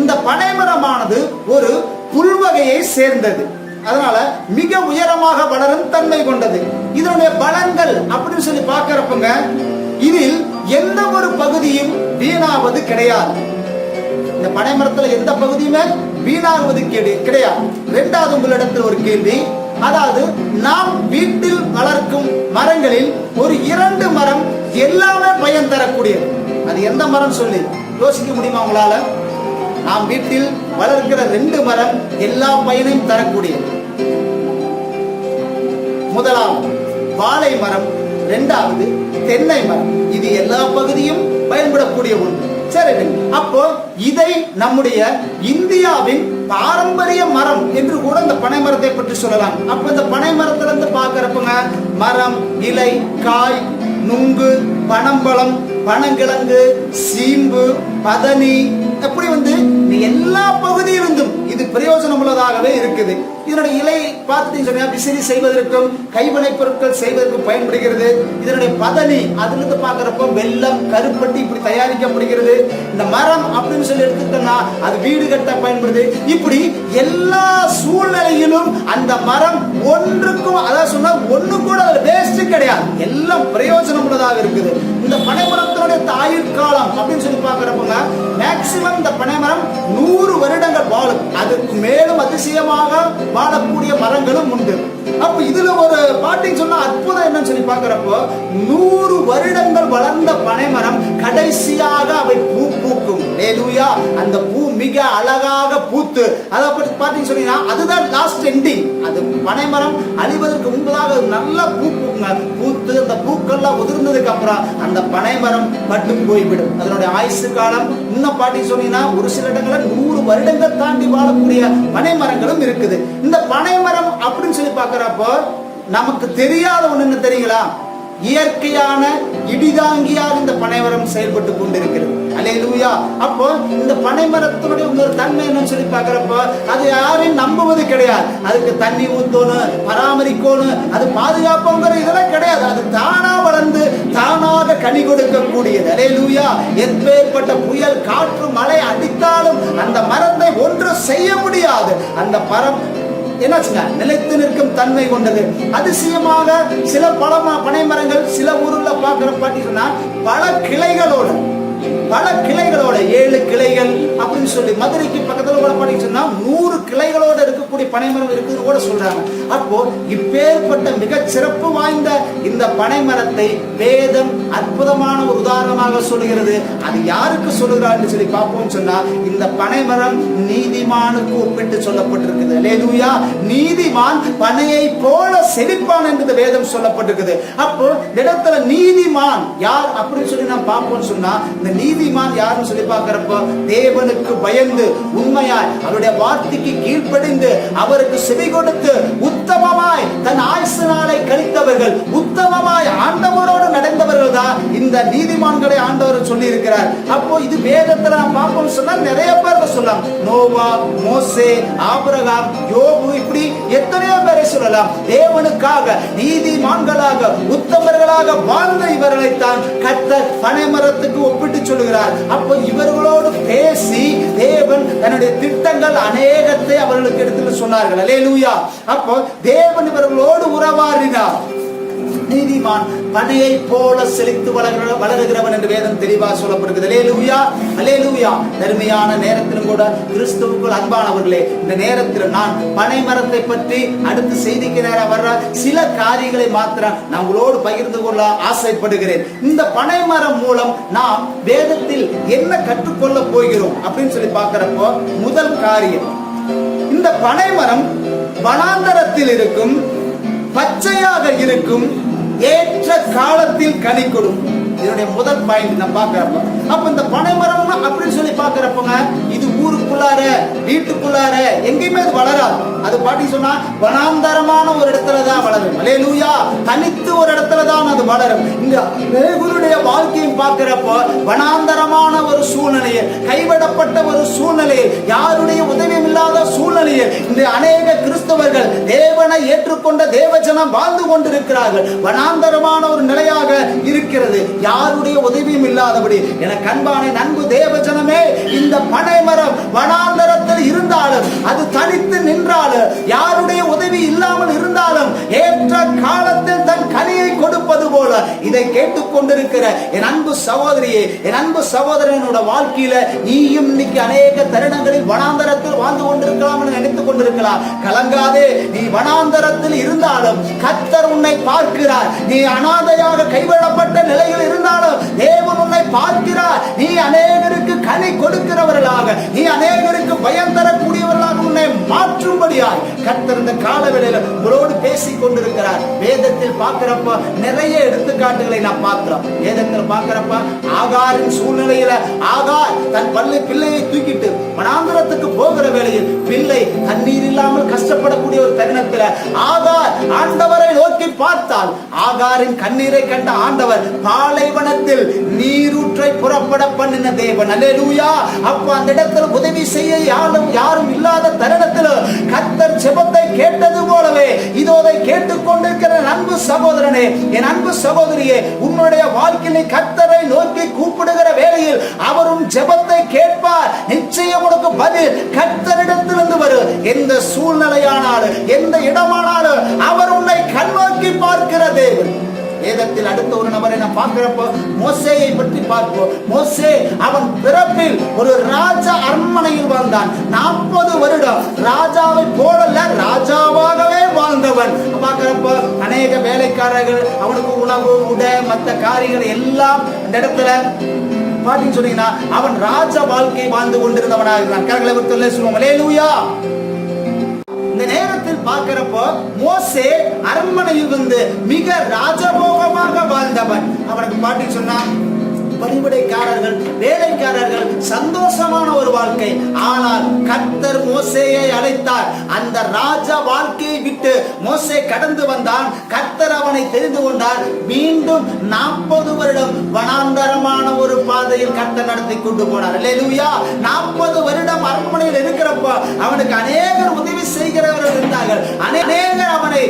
இந்த பனைமரமானது ஒரு புல்வகையை சேர்ந்தது, அதனால மிக உயரமாக வளரும் தன்மை கொண்டது. இதனுடைய பலன்கள் அப்படின்னு சொல்லி பார்க்கிறப்பங்க இதில் எந்த ஒரு பகுதியும் வீணாவது கிடையாது. இந்த பனைமரத்துல எந்த பகுதியுமே வீணாகுவது கிடையாது. இரண்டாவது உங்களிடத்தில் ஒரு கேள்வி, அதாவது நாம் வீட்டில் வளர்க்கும் மரங்களில் ஒரு 2 மரம் எல்லாமே பயன் தரக்கூடியது. அது எந்த மரம் சொல்லி யோசிக்க முடியுமா உங்களால? நாம் வீட்டில் வளர்க்கிற 2 மரம் எல்லா பயனையும் தரக்கூடியது. முதலாவது வாழை மரம், இரண்டாவது தென்னை மரம். இது எல்லா பகுதியும் பயன்படக்கூடிய ஒன்று. சரி, அப்போ இதை நம்முடைய இந்தியாவின் பாரம்பரிய மரம் என்று கூட இந்த பனை மரத்தை பற்றி சொல்லலாம். அப்ப இந்த பனை மரத்துல இருந்து பாக்குறப்பங்க மரம், இலை, காய், நுங்கு, பனம்பழம், பனங்கிழங்கு, சீம்பு, பதனி, எப்படி எல்லா பகுதியிலிருந்தும் இது பிரயோஜனம் உள்ளதாகவே இருக்குது. இதனுடைய இலை பார்த்துட்டீங்கன்னா விசிறி செய்வதற்கும் கைவினை பொருட்கள் செய்வதற்கும் பயன்படுகிறது. இதனுடைய பதனி அதிலிருந்து பார்க்கிறப்போ வெல்லம், கருப்பட்டி இப்படி தயாரிக்கப்படுகிறது. இந்த மரம் அப்படின்னு சொல்லி எடுத்துக்கிட்டோம்னா அது வீடு கட்ட பயன்படுது. இப்படி எல்லா சூழ்நிலையிலும் அந்த மரம் ஒன்றுக்கும் அதாவது சொன்னா ஒண்ணு கூட வேஸ்ட் கிடையாது, எல்லாம் பிரயோஜனம் உள்ளதாக இருக்குது. இந்த பனைமரத்தினுடைய ஆயுட்காலம் அப்படின்னு சொல்லி பார்க்கிறப்பங்க மேக்சிமம் இந்த பனைமரம் 100 வருடங்கள் வாழும். அதுக்கு மேலும் அதிசயமாக வாழக்கூடிய மரங்களும் உண்டு. அப்ப இதுல ஒரு பாட்டின்னு சொன்னா அற்புதம் என்னன்னு சொல்லி பார்க்கிறப்போ 100 வருடங்கள் வளர்ந்த பனைமரம் கடைசியாக அவை பூ பூக்கும். ஹல்லேலூயா! அந்த பூ மிக அழகாக பூத்து அதை பற்றி பாட்டின்னு சொன்னீங்கன்னா அதுதான் லாஸ்ட் எண்டிங். அது பனைமரம் அழிவதற்கு முன்பதாக நல்ல பூ பூத்து அந்த பூக்கள்லாம் உதிர்ந்ததுக்கு அப்புறம் அந்த பனைமரம் பட்டு போய்விடும். அதனுடைய ஆயுசு காலம் இன்னும் பாட்டி சொன்னீங்கன்னா ஒரு சில இடங்களில் 100 வருடங்கள் தாண்டி வாழக்கூடிய பனைமரங்களும் இருக்குது. இந்த பனைமரம் அப்படின்னு சொல்லி பார்க்கிறப்போ நமக்கு தெரியாத ஒண்ணு என்ன தெரியுங்களா? இயற்கையான இடிதாங்கியாக இந்த பனைமரம் செயல்பட்டு கொண்டிருக்கிறது. அல்லேலூயா! அப்போ இந்த பனைமரத்தினுடைய ஒரு தன்மை என்னன்னு சொல்லி பார்க்கிறப்போ அது யாரையும் நம்புவது கிடையாது. அதுக்கு தண்ணி ஊத்தணும், பராமரிக்கணும், அது பாதுகாப்புங்கிற இதெல்லாம் கிடையாது. அது தானா வளர்ந்து தானாக கனி கொடுக்கக்கூடியது. அல்லேலூயா! எப்பேற்பட்ட புயல், காற்று, மழை அடித்தாலும் அந்த மரத்தை ஒன்றும் செய்ய முடியாது. அந்த மரம் என்னாச்சுங்க நிலைத்து நிற்கும் தன்மை கொண்டது. அதிசயமாக சில பனை மரங்கள் சில ஊர்ல பார்க்கிற பாட்டி சொன்னா பல கிளைகளோட 7 கிளைகள் அப்படின்னு சொல்லி மதுரைக்கு பக்கத்துல கூட பாட்டி சொன்னா 100 கிளைகளோட இருக்கக்கூடிய பனைமரம் இருக்குன்னு கூட சொல்றாங்க. அப்போ இப்பேற்பட்ட மிக சிறப்பு வாய்ந்த இந்த பனைமரத்தை வேதம் அற்புதமான ஒரு உதாரணமாக சொல்லுகிறது. அது யாருக்கு சொல்லுகிறான்னு சொல்லி பார்ப்போம் சொன்னா இந்த பனைமரம் நீதிமானுக்கு ஒப்பிட்டு சொல்லப்பட்டிருக்குது. அல்லேலூயா! நீதிமான் பனையை போல செழிப்பான் என்று வேதம் சொல்லப்பட்டிருக்குது. அப்போ இடத்துல நீதிமான் யார் அப்படின்னு சொல்லி நாம் பார்ப்போம் சொன்னா இந்த நீதிமான் யாருன்னு சொல்லி பார்க்கிறப்போ தேவனுக்கு பயந்து உண்மையாய் அவருடைய வார்த்தைக்கு கீழ்ப்படிந்து அவருக்கு செவி கொடுத்து உத்தமமாய் தன் ஆயுசு நாளை கழித்தவர்கள், உத்தமமாய் ஆண்டவரோடு நடந்தவர்கள் தான் இந்த நீதிமான்களை ஆண்டவர் சொல்லி இருக்கிறார். அப்போ இது வேதத்துல நாம் பார்ப்போம் சொன்னா நிறைய பேர் சொல்லலாம். நோவா, மோசே, ஆபிரகாம், யோபு, இப்படி எத்தனையோ பேரை சொல்லலாம். தேவனுக்காக நீதிமான்களாக உத்தமர்களாக வாழ்ந்த இவர்களைத்தான் கர்த்தர் பனைமரத்துக்கு ஒப்பிட்டு சொல்லுகிறார். அப்போ இவர்களோடு பேசி தேவன் தன்னுடைய திட்டங்கள் அநேகத்தை அவர்களுக்கு எடுத்து சொன்னார்கள். அல்லேலூயா! அப்போ தேவன் இவர்களோடு உறவாடினார். நீதிமான் பனையை போல செழித்து வளருகிறவன் என்று வேதம் தெளிவாக சொல்லப்படுகிறது. அல்லேலூயா! அல்லேலூயா! தருமையான நேரத்திலும் கூட கிறிஸ்துவுக்குள் அன்பானவர்களே, இந்த நேரத்தில் நான் பனை மரத்தை பற்றி அடுத்த செய்திக்கு நேரம் வர்ற சில காரியங்களை மாத்திரம் நான் உங்களோடு பகிர்ந்து கொள்ள ஆசைப்படுகிறேன். இந்த பனை மரம் மூலம் நாம் வேதத்தில் என்ன கற்றுக்கொள்ள போகிறோம் அப்படின்னு சொல்லி பார்க்கிறப்போ முதல் காரியம், இந்த பனை மரம் வனாந்தரத்தில் இருக்கும், பச்சையாக இருக்கும், ஏற்ற காலத்தில் கனி கொடுக்கும். இதனுடைய முதல் பாயிண்ட் நான் பார்க்கிறப்ப அப்ப இந்த பனைமரம் அப்படின்னு சொல்லி பார்க்கிறப்பங்க இது ஊருக்குள்ளார வீட்டுக்குள்ளார எங்கேயுமே அது வளராது. அது பாட்டி சொன்னா வனாந்தரமான ஒரு இடத்துலதான் வளரும். அல்லேலூயா! தனித்து ஒரு இடத்துலதான் அது வளரும். இந்த அநேகருடைய வாழ்க்கையும் பார்க்கிறப்போ வனாந்தரமான ஒரு சூழ்நிலையை, கைவிடப்பட்ட ஒரு சூழ்நிலையை, யாருடைய உதவியும் இல்லாத சூழ்நிலையை இந்த அநேக கிறிஸ்தவர்கள் தேவனை ஏற்றுக்கொண்ட தேவஜனம் வாழ்ந்து கொண்டிருக்கிறார்கள். வனாந்தரமான ஒரு நிலையாக இருக்கிறது, யாருடைய உதவியும் இல்லாதபடி. எனக்கு அன்பான அன்பு தேவஜனமே, இந்த பனை மரம் வனாந்தரத்தில் இருந்தாலும், அது தனித்து நின்றாலும், யாருடைய உதவி இல்லாமல் இருந்தாலும், ஏற்ற காலத்தில் தன் கனியை கொடுப்பது போல இதை கேட்டுக்கொண்டிருக்கிற என் அன்பு சகோதரியே, என் அன்பு சகோதரனோட வாழ்க்கையில நீயும் இன்னைக்கு அநேக தருணங்களில் வனாந்தரத்தில் வாழ்ந்து கொண்டிருக்கலாம் என்று நினைத்துக் கொண்டிருக்கலாம். கலங்காதே, நீ வனாந்தரத்தில் இருந்தாலும் கர்த்தர் உன்னை பார்க்கிறார். நீ அனாதையாக கைவிடப்பட்ட நிலையில் இருந்தாலும் தேவன் உன்னை பார்க்கிறார். நீ அநேகருக்கு கனி கொடுக்கிறவர்களாக, நீ அநேகருக்கு பயம் தரக்கூடியவர்களாக உன்னை மாற்றும்படியாய் கர்த்தர் இந்த காலவேளையில உங்களோடு பேசிக் கொண்டிருக்கிறார். வேதத்தில் பார்க்கிறப்ப நிறைய எடுத்துக்காட்டுகளை நான் பார்க்கிறோம். வேதத்தில் பார்க்கிறப்ப ஆகாரின் சூழ்நிலையில ஆகார் தன் பிள்ளையை தூக்கிட்டு வனாந்தரத்துக்கு போகிற வேளையில் பிள்ளை தண்ணீர் இல்லாமல் கஷ்டப்படக்கூடிய ஒரு தருணத்தில் ஆகார் ஆண்டவரை நோக்கி பார்த்தால் ஆகாரின் கண்ணீரை கண்ட ஆண்டவர் பாலைவனத்தில் நீரூற்றை புறப்பட பண்ணின தேவன். அல்லேலூயா. அப்ப அந்த இடத்துல உதவி செய்ய யாரும் இல்லாத தருணத்தில் கர்த்தர் ஜெபத்தை கேட்டது போலவே இதோதை கேட்டுக்கொண்டிருக்கிற அன்பு சகோதரனே, என் அன்பு சகோதரியே, உன்னுடைய வாழ்க்கையில் கர்த்தரை நோக்கி கூப்பிடுகிற வேளையில் அவரும் ஜெபத்தை கேட்பார். நிச்சயம் உனக்கு பதில் கர்த்தரிடத்திலிருந்து வரும். எந்த சூழ்நிலையானாலும், எந்த இடமானாலும் அவர் உன்னை கண்ணோக்கி பார்க்கிற தேவன். வேதத்தில் அடுத்த ஒரு நபரை நான் பார்க்கிறப்போ மோசேயை பற்றி பார்ப்போம். மோசே அவன் பிறப்பில் ஒரு ராஜா அரண்மனையில் வாழ்ந்தான். 40 வருடம் ராஜாவை போலல்ல, ராஜாவாகவே வாழ்ந்தவன். பார்க்கிறப்போ அநேக வேலைக்காரர்கள் அவனுக்கு உணவு, உடை, மற்ற காரியங்கள் எல்லாம் இந்த இடத்துல பாத்தீங்கன்னு சொன்னீங்கன்னா அவன் ராஜ வாழ்க்கை வாழ்ந்து கொண்டிருந்தவனாக இருந்தான். கரங்களை விட்டு சொல்லுவோம் அல்லேலூயா. இந்த நேரத்தில் பார்க்கிறப்போ மோசே அரண்மனையில் வந்து மிக ராஜபோகமாக வாழ்ந்தவன். அவனுக்கு பாட்டி சொன்னா பணிவிடைக்காரர்கள், வேலைக்காரர்கள், சந்தோஷமான ஒரு வாழ்க்கை. ஆனால் கர்த்தர் மோசேயை அழைத்தார். அந்த ராஜ வாழ்க்கையை விட்டு மோசே கடந்து வந்தான். கர்த்தர் அவனை தெரிந்து கொண்டார். மீண்டும் 40 வருடம் வனாந்தரமான ஒரு பாதையில் கர்த்தர் நடத்தி கொண்டு போனார். அல்லேலூயா. 40 வருடம் அரண்மனையில் இருக்கிறப்ப அவனுக்கு அநேகர் உதவி செய்கிறவர்கள் இருந்தார்கள். அநேகர் அவனை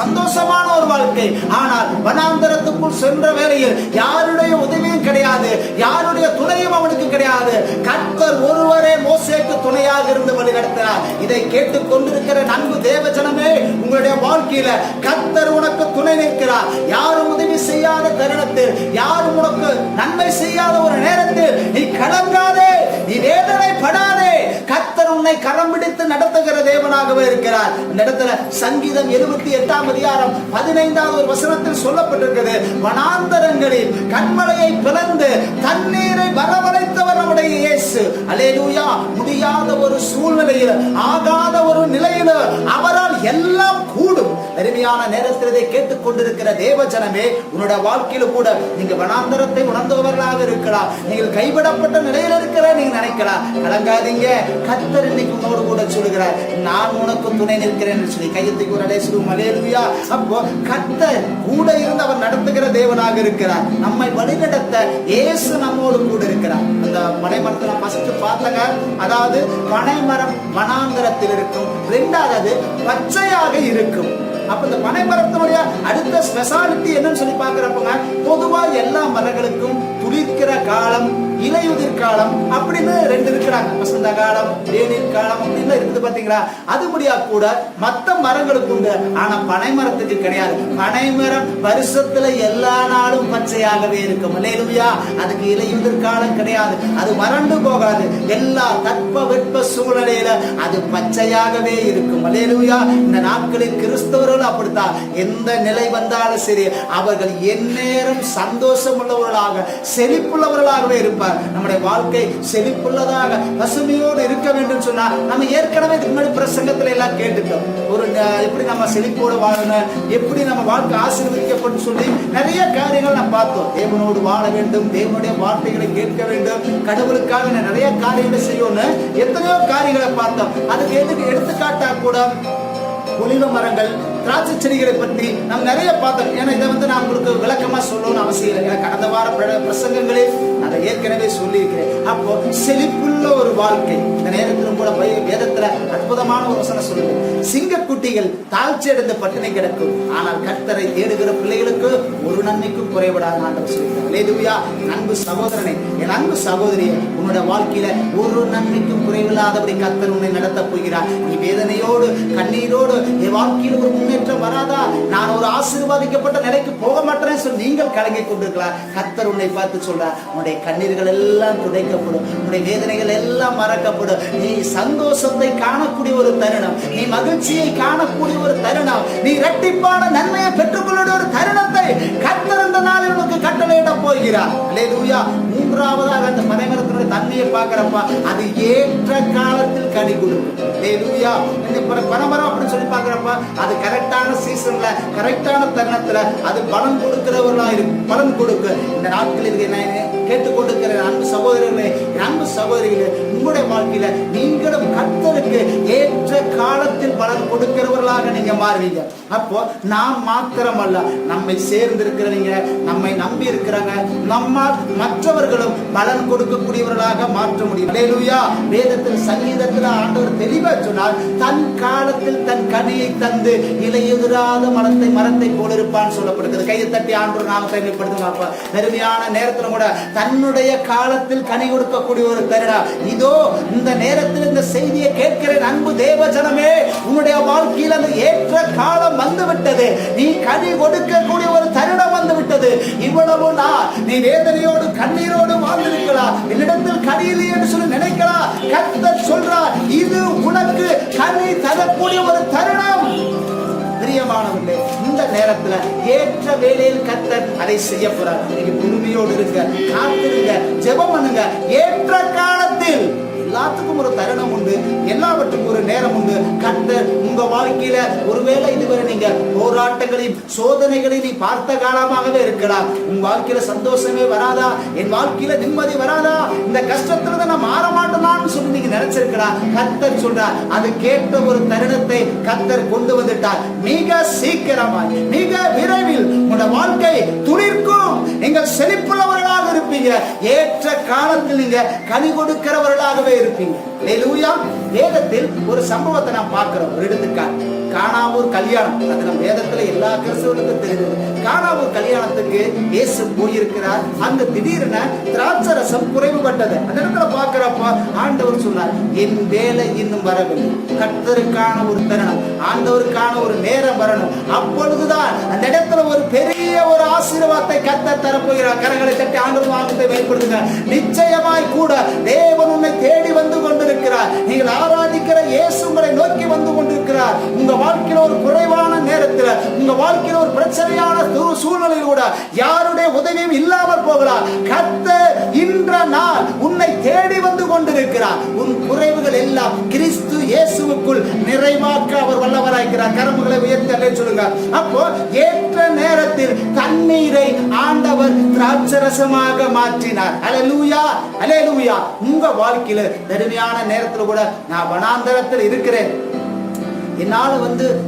சந்தோஷமான ஒரு வாழ்க்கை. ஆனால் வனாந்தரத்துக்குள் சென்ற வேளையில் யாருடைய உதவியும் கிடையாது, யாருடைய துணையும் அவனுக்கு கிடையாது. கர்த்தர் ஒருவரே மோசேக்கு துணையாக இருந்து வழி நடத்தினார். இதை கேட்டுக் கொண்டிருக்கிற அன்பு தேவஜனமே, உங்களுடைய வாழ்க்கையில கர்த்தர் உனக்கு துணை நிற்கிறார். யாரும் உதவி செய்யாத தருணத்தில், யாரும் உனக்கு நன்மை செய்யாத ஒரு நேரத்தில் நீ கலங்காதே, நீ வேதனைப்படாதே. கர்த்தர் உன்னை கரம் பிடித்து நடத்துகிற தேவனாகவே இருக்கிறார். இந்த இடத்துல சங்கீதம் 78 அதிகாரம் 15வது ஒரு வசனத்தில் சொல்லப்பட்டிருக்கிறது, வனாந்தரங்களில் கண்மலையை பிளந்து தண்ணீரை வரவழைத்தவர் நம்முடைய இயேசு. அல்லேலூயா. முடியாத ஒரு சூழ்நிலையில், ஆகாத ஒரு நிலையில் அவரால் எல்லாம் கூடும். அருமையான நேரத்தில் இதை கேட்டுக் கொண்டிருக்கிற தேவஜனமே, உன்னுடைய வாழ்க்கையில கூட நீங்க வனாந்தரத்தை உணர்ந்தவர்களாக இருக்கலாம், நீங்கள் கைவிடப்பட்ட நிலையில் இருக்கிற நீங்க நினைக்கலாம். கலங்காதீங்க, கர்த்தர் இன்னைக்கு உன்னோடு கூட சொல்லுகிறார், நான் உனக்கு துணை நிற்கிறேன் சொல்லி கையத்துக்கு ஒரு அலேசும். அல்லேலூயா. அப்போ கர்த்தர் கூட இருந்து அவர் நடத்துகிற தேவனாக இருக்கிறார். நம்மை வழிநடத்த இயேசு நம்மோடு கூட இருக்கிறார். அந்த பனைமரத்தை நான் ஃபர்ஸ்ட் பார்த்தங்க, அதாவது பனைமரம் வனாந்தரத்தில் இருக்கும், 2வது பச்சையாக இருக்கும். அப்ப இந்த பனைமரத்தினுடைய அடுத்த ஸ்பெஷாலிட்டி என்னன்னு சொல்லி பாக்குறப்பங்க, பொதுவா எல்லா மரங்களுக்கும் துளிர்க்கிற காலம், இலையுதிர் காலம் அப்படின்னு 2 இருக்கிறாங்க. வசந்த காலம், தேநீர் காலம் அப்படின்னு இருக்குது பாத்தீங்களா. அது முடியா கூட மற்ற மரங்களுக்கு உண்டு, ஆனா பனைமரத்துக்கு கிடையாது. பனைமரம் வருஷத்துல எல்லா நாளும் பச்சையாகவே இருக்கும். அல்லேலூயா. அதுக்கு இலையுதிர் காலம் கிடையாது, அது வறண்டு போகாது. எல்லா தட்ப வெட்ப சூழ்நிலையில அது பச்சையாகவே இருக்கும். அல்லேலூயா. இந்த நாட்களில் கிறிஸ்தவர்கள் அப்படித்தான். எந்த நிலை வந்தாலும் சரி, அவர்கள் எந்நேரம் சந்தோஷம் உள்ளவர்களாக, செழிப்புள்ளவர்களாகவே இருப்பார். நம்முடைய வாழ்க்கை செழிப்புள்ளதாக, பசுமையோடு இருக்க வேண்டும் சொன்னா, நம்ம ஏற்கனவே இதுக்கு முன்னாடி பிரசங்கத்துல எல்லாம் கேட்டுட்டோம். ஒரு எப்படி நம்ம செழிப்போடு வாழணும், எப்படி நம்ம வாழ்க்கை ஆசீர்வதிக்கப்படும் சொல்லி நிறைய காரியங்கள் நான் பார்த்தோம். தேவனோடு வாழ வேண்டும், தேவனுடைய வார்த்தைகளை கேட்க வேண்டும், கடவுளுக்காக நிறைய காரியங்களை செய்யணும், எத்தனையோ காரியங்களை பார்த்தோம். அதுக்கு எடுத்துக்காட்டா கூட ஒலிவ மரங்கள், திராட்சை செடிகளை பற்றி நாம் நிறைய பார்த்தோம். ஏன்னா இதை நான் உங்களுக்கு விளக்கமா சொல்லணும்னு அவசியம் இல்லை. கடந்த வார பிரசங்கங்களே அதை ஏற்கனவே சொல்லியிருக்கிறேன். அப்போ செழிப்புள்ள ஒரு வாழ்க்கை. இந்த நேரத்திலும் கூட வேதத்துல அற்புதமான ஒரு வசனம் சொல்லுது, சிங்கக்குட்டிகள் தாழ்ச்சி அடைந்த பட்டினி கிடக்கும், ஆனால் கர்த்தரை தேடுகிற பிள்ளைகளுக்கு ஒரு நன்மைக்கும் குறைபடாத ஆண்டவர் சொல்கிறார். அல்லேலூயா. அன்பு சகோதரனே, என் அன்பு சகோதரியே, உன்னோட வாழ்க்கையில ஒரு நன்மைக்கும் குறைவில்லாதபடி கர்த்தர் உன்னை நடத்த போகிறார். நீ வேதனையோடு கண்ணீரோடு என் வாழ்க்கையில் ஒரு முன்னேற்றம் வராதா, நான் ஒரு ஆசீர்வாதிக்கப்பட்ட நிலைக்கு போக மாட்டேன்னு சொல்லி நீங்கள் கலங்கி கொண்டிருக்கலாம். கர்த்தர் உன்னை பார்த்து சொல்றார், உன்னுடைய கண்ணீர்கள் எல்லாம் துடைக்கப்படும், உன்னுடைய வேதனைகள் எல்லாம் மறக்கப்படும். நீ சந்தோஷத்தை காணக்கூடிய ஒரு தருணம், நீ மகிழ்ச்சியை காணக்கூடிய ஒரு தருணம், நீ இரட்டிப்பான நன்மையை பெற்றுக்கொள்ள ஒரு தருணத்தை கர்த்தர் இந்த நாளில் உனக்கு கட்டளையிட போகிறார். அல்லேலூயா. மூன்றாவதாக அந்த பனைமரத்தினுடைய தன்மையை பார்க்கிறப்ப அது ஏற்ற காலத்தில் கனி கொடுக்கும். அல்லேலூயா. பனைமரம் அப்படின்னு சொல்லி பார்க்கிறப்ப அது கரெக்டான சீசன்ல கரெக்டான தருணத்துல அது பலன் கொடுக்கிறவர்களா இருக்கும். பலன் கொடுக்க இந்த நாட்களில் கேட்டுக்கொண்டிருக்கிற அன்பு சகோதரர்களே, அன்பு சகோதரிகளே, உங்களுடைய வாழ்க்கையில நீங்களும் கர்த்தருக்கு ஏற்ற காலத்தில் பலன் கொடுக்கிறவர்களாக நீங்க மாறுவீங்க. அப்போ நாம் மாத்திரமல்ல, நம்மை சேர்ந்திருக்கிறவங்க, நம்மை நம்பி இருக்கிறாங்க, நம்மால் மற்றவர்களும் பலன் கொடுக்கக்கூடியவர்களாக மாற்ற முடியும். அல்லேலூயா. வேதத்தில் சங்கீதத்தில் ஆண்டவர் தெளிவா சொன்னார், தன் காலத்தில் தன் கனியை தந்து இலையுதிராத மரத்தை போல இருப்பான்னு சொல்லப்படுகிறது. கையை தட்டி ஆண்டவர் நாமத்தை மேம்படுத்துங்க. பெருமையான நேரத்துல கூட தன்னுடைய காலத்தில் கனி கொடுக்கக்கூடிய ஒரு தருணம் இதோ. இந்த நேரத்தில் இந்த செய்தியை கேட்கிற அன்பு தேவ ஜனமே, உன்னுடைய வாழ்க்கையில் அந்த ஏற்ற காலம் வந்து விட்டது. நீ கனி கொடுக்கக்கூடிய ஒரு தருணம் வந்து விட்டது. இவ்வளவு நாள் நீ வேதனையோடு கண்ணீரோடு வாழ்ந்திருக்கலாம், என்னிடத்தில் கனி இல்லை என்று சொல்லி நினைக்கலாம். கர்த்தர் சொல்றார், இது உனக்கு கனி தரக்கூடிய ஒரு தருணம். பிரியமானவர்களே, இந்த நேரத்துல ஏற்ற வேளையில் கர்த்தர் அதை செய்ய போறார். நீங்க பொறுமையோடு இருங்க, காத்திருங்க, ஜெபம் பண்ணுங்க. ஏற்ற காலத்தில் எல்லாத்துக்கும் ஒரு தருணம் உண்டு, எல்லாவற்றுக்கும் ஒரு நேரம் உண்டு. கர்த்தர் உங்க வாழ்க்கையில ஒருவேளை இதுவரை நீங்க போராட்டங்களையும் சோதனைகளையும் நீ பார்த்த காலமாகவே இருக்கலாம். உங்க வாழ்க்கையில சந்தோஷமே வராதா, என் வாழ்க்கையில நிம்மதி வராதா, இந்த கஷ்டத்துல நான் மாற மாட்டேனான்னு சொல்லி நீங்க நினைச்சிருக்கலாம். கர்த்தர் சொல்றார், அது கேட்ட ஒரு தருணத்தை கர்த்தர் கொண்டு வந்துட்டார். மிக சீக்கிரமாய், மிக விரைவில் உங்க வாழ்க்கை துளிர்க்கும், நீங்கள் செழிப்புள்ளவர்களாக இருப்பீங்க. ஏற்ற காலத்தில் நீங்க கனி கொடுக்கிறவர்களாகவே இருப்பீங்க. அல்லேலூயா. வேதத்தில் ஒரு சம்பவத்தை நாம் பார்க்கிறோம். ஒரு எடுத்துக்காட்டு, கானாவூர் கல்யாணம். அது நம்ம வேதத்துல எல்லா கிறிஸ்தவர்களுக்கும் தெரியுது. கானாவூர் கல்யாணத்துக்கு இயேசு போயிருக்கிறார். அங்க திடீரென திராட்சை ரசம் குறைவுபட்டது. அந்த இடத்துல பார்க்கிறப்ப ஆண்டவர் சொன்னார், என் வேலை இன்னும் வரவில்லை. கர்த்தருக்கான ஒரு தருணம், ஆண்டவருக்கான ஒரு நேரம் வரணும். அப்பொழுதுதான் அந்த இடத்துல ஒரு பெரிய ஒரு ஆசீர்வாதத்தை கர்த்தர் தரப்போகிறார். கரங்களை தட்டி ஆண்டவர் வாக்கத்தை வெளிப்படுத்துங்க. நிச்சயமாய் கூட தேவன் உன்னை தேடி வந்து கொண்டிருக்கிறார். நீங்கள் ஆராதிக்கிற இயேசு உங்களை நோக்கி வந்து கொண்டிருக்கிறார். உங்க வாழ்க்கையில ஒரு குறைவான நேரத்தில், உங்க வாழ்க்கையில ஒரு பிரச்சனையான சூழ்நிலையில் கூட யாருடைய உதவியும் இல்லாமல் போகலாம். கர்த்தர் இன்ற நாள் உன்னை தேடி வந்து கொண்டிருக்கிறார். உன் குறைவுகள் எல்லாம் கிறிஸ்து இயேசுவுக்குள் நிறைவாக்க அவர் வல்லவராயிருக்கிறார். கரங்களை உயர்த்தி சொல்லுங்க. அப்போ ஏற்ற நேரத்தில் தண்ணீரை ஆண்டவர் திராட்சரசமாக மாற்றினார். அல்லேலூயா, அல்லேலூயா. உங்க வாழ்க்கையில தனிமையான நேரத்தில் கூட நான் வனாந்தரத்தில் இருக்கிறேன், என்னால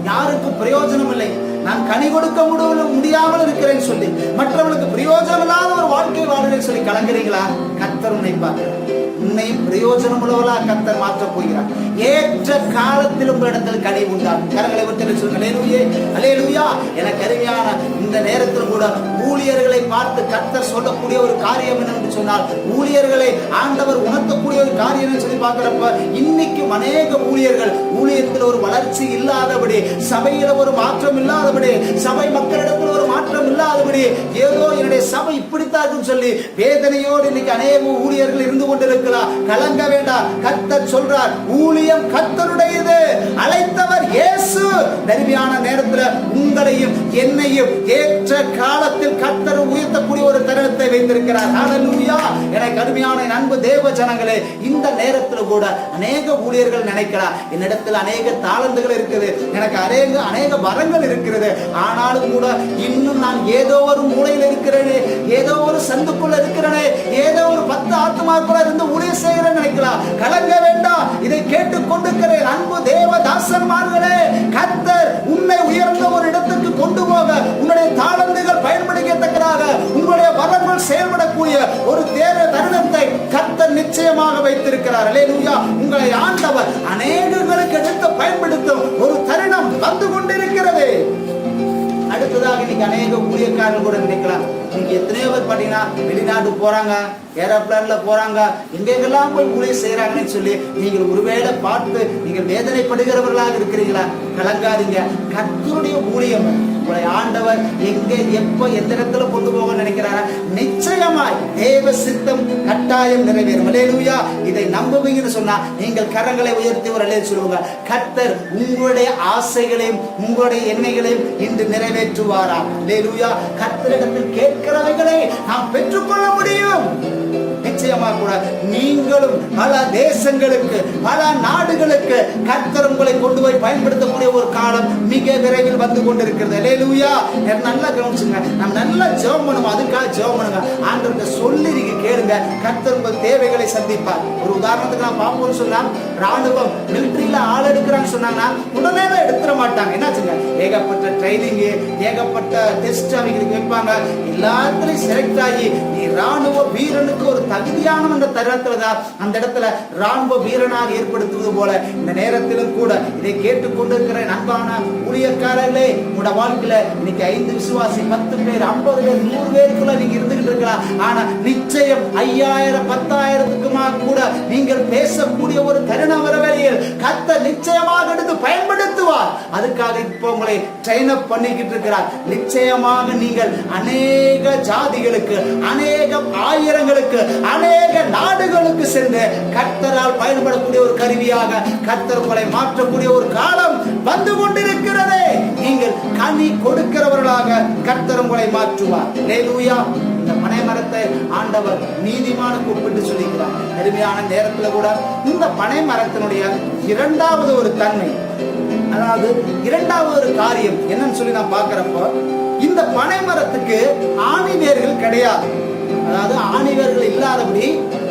யாருக்கும் பிரயோஜனம் இல்லை, நான் கனி கொடுக்க முடியாமல் இருக்கிறேன்னு சொல்லி மற்றவர்களுக்கு பிரயோஜனம் இல்லாத ஒரு வாழ்க்கை வாழ்றேன்னு சொல்லி கலங்குறீங்களா? கர்த்தர் உன்னை பார்க்கிறார். உன்னையும் பிரயோஜனம் உள்ளவர்களா கர்த்தர் மாற்றப் போகிறார். ஏற்ற காலத்தில் உங்களிடத்தில் கனி உண்டாகும். கரங்களை விட்டு சொல்லுங்க. அல்லேலூயா, அல்லேலூயா. எனக்கு அருமையான இந்த நேரத்தில் கூட ஊழியர்களை பார்த்து கர்த்தர் சொல்லக்கூடிய ஒரு காரியம் என்னன்னு சொன்னால், ஊழியர்களை ஆண்டவர் உணர்த்தக்கூடிய ஒரு காரியம் சொல்லி பார்க்கிறப்ப இன்னைக்கு அநேக ஊழியர்கள் ஊழியத்தில் ஒரு வளர்ச்சி இல்லாதபடி, சபையில ஒரு மாற்றம் இல்லாதபடி, சபை மக்களிடத்தில் ஒரு மாற்றம் இல்லாதபடி, ஏதோ என்னுடைய சபை இப்படித்தான் சொல்லி வேதனையோடு இன்னைக்கு அநேக ஊழியர்கள் இருந்து கொண்டிருக்கிறார். கலங்க வேண்டாம். கர்த்தர் சொல்றார், ஊழியம் கர்த்தருடையது, அழைத்தவர் இயேசு. நெருமையான நேரத்தில் உங்களையும் என்னையும் ஏற்ற காலத்தில் கர்த்தர் உயர்த்தக்கூடிய ஒரு தருணத்தை வைத்திருக்கிறார். ஹல்லேலூயா. எனக்கு அருமையான அன்பு தேவ ஜனங்களே, இந்த நேரத்தில் கூட அநேக ஊழியர்கள் நினைக்கிறார், என்னிடத்தில் அநேக தாளந்துகள் இருக்குது, எனக்கு அநேக வரங்கள் இருக்கிறது, ஆனாலும் கூட இன்னும் நான் ஏதோ ஒரு மூலையில் இருக்கிறேனே, ஏதோ ஒரு சந்துக்குள்ள இருக்கிறேனே, ஏதோ ஒரு 10 ஆத்மாக்குள்ள இருந்து ஊழியம் செய்கிறேன்னு நினைக்கலாம். கலங்க வேண்டாம். இதை கேட்டுக் கொண்டிருக்கிறேன் அன்பு தேவ தாசன்மார்களே, கர்த்தர் உன்னை உயர்ந்த ஒரு இடத்துக்கு கொண்டு போக, உன்னுடைய தாளந்துகள் பயன்படுத்தத்தக்கதாக, உங்களுடைய வரங்கள் செயல்படக்கூடிய ஒரு தருணத்தை கர்த்தர் நிச்சயமாக வைத்திருக்கிறார். அல்லேலூயா. உங்களை ஆண்டவர் அநேகங்களுக்கு எடுத்து பயன்படுத்தும் ஒரு தருணம் வந்து கொண்டிருக்கிறது. அடுத்ததாக இன்னைக்கு அநேக ஊழியக்காரர்கள் கூட நினைக்கலாம், நீங்க எத்தனையோ பேர் பாத்தீங்கன்னா வெளிநாட்டு போறாங்க, ஏரோப்ளான்ல போறாங்க, எங்கெங்கெல்லாம் போய் ஊழியம் செய்யறாங்கன்னு சொல்லி நீங்கள் ஒருவேளை பார்த்து நீங்கள் வேதனைப்படுகிறவர்களாக இருக்கிறீங்களா? கலங்காதீங்க. கர்த்தருடைய ஊழியம் உங்களை ஆண்டவர் எங்க எப்ப எந்த இடத்துல கொண்டு போக நினைக்கிறாரா, நிச்சயமாய் தேவ சித்தம் கட்டாயம் நிறைவேறும். அல்லேலூயா. இதை நம்புவீங்கன்னு சொன்னா நீங்கள் கரங்களை உயர்த்தி ஒரு அல்லேலூயா சொல்லுவாங்க. கர்த்தர் உங்களுடைய ஆசைகளையும் உங்களுடைய எண்ணங்களையும் இன்று நிறைவேற்றுவாரா? அல்லேலூயா. கர்த்தரிடத்தில் கேட்கிறவைகளை நாம் பெற்றுக்கொள்ள முடியும். நிச்சயமா கூட நீங்களும் பல தேசங்களுக்கு, பல நாடுகளுக்கு கர்த்தர் உங்களை கொண்டு போய் பயன்படுத்தக்கூடிய ஒரு காலம் மிக விரைவில் வந்து கொண்டிருக்கிறது. அல்லேலூயா. நல்லா கவனிச்சுங்க. நம்ம நல்லா ஜெபம் பண்ணுவோம். அதுக்காக ஜெபம் பண்ணுங்க. ஆண்டவர்கிட்ட சொல்லி நீங்க கேளுங்க. கர்த்தர் உங்கள் தேவைகளை சந்திப்பார். ஒரு உதாரணத்துக்கு நான் பாப்போம்னு சொன்னா, ராணுவம் மிலிட்டரியில ஆள் எடுக்கிறான்னு சொன்னாங்கன்னா உடனே எடுத்துட மாட்டாங்க. என்னாச்சுங்க, ஏகப்பட்ட ட்ரைனிங், ஏகப்பட்ட டெஸ்ட் அவங்களுக்கு வைப்பாங்க. எல்லாத்துலயும் செலக்ட் ஆகி நீ ராணுவ வீரனுக்கு ஒரு தகுதியான அந்த தருணத்துலதான் அந்த இடத்துல ராணுவ வீரனாக ஏற்படுத்துவது போல இந்த நேரத்திலும் கூட இதை கேட்டுக்கொண்டிருக்கிற அன்பான ஊழியக்காரர்களே, உங்களோட வாழ்க்கையில இன்னைக்கு 5 விசுவாசி, 10 பேர், 50 பேர், 100 பேருக்குள்ள நீங்க இருந்துகிட்டு இருக்கலாம். ஆனா நிச்சயம் 5000, 10,000க்குமா கூட நீங்கள் பேசக்கூடிய ஒரு தருணம் வரவேளையில் கர்த்தர் நிச்சயமாக எடுத்து பயன்படுத்துவார். அதுக்காக இப்போ உங்களை ட்ரெயின் அப் பண்ணிக்கிட்டு இருக்கிறார். நிச்சயமாக நீங்கள் அநேக ஜாதிகளுக்கு, அநேக ஆயிரங்களுக்கு, அநேக நாடுகளுக்கு சென்று கர்த்தரால் பயன்படக்கூடிய ஒரு கருவியாக கர்த்தர் உங்களை மாற்றக்கூடிய ஒரு காலம் வந்து கொண்டிருக்கிறது. நீங்கள் கனி கொடுக்கிறவர்களாக கர்த்தர் உங்களை மாற்றுவார். அல்லேலூயா. இந்த பனை மரத்தை ஆண்டவர் நீதிமானுக்கு ஒப்பிட்டு சொல்லிக்கிறார். அருமையான நேரத்துல கூட இந்த பனை மரத்தினுடைய இரண்டாவது ஒரு தன்மை, அதாவது இரண்டாவது ஒரு காரியம் என்னன்னு சொல்லி நான் பார்க்கிறப்போ, இந்த பனை மரத்துக்கு ஆணி வேர்கள் கிடையாது. அதாவது ஆணி வேர்கள் இல்லாதபடி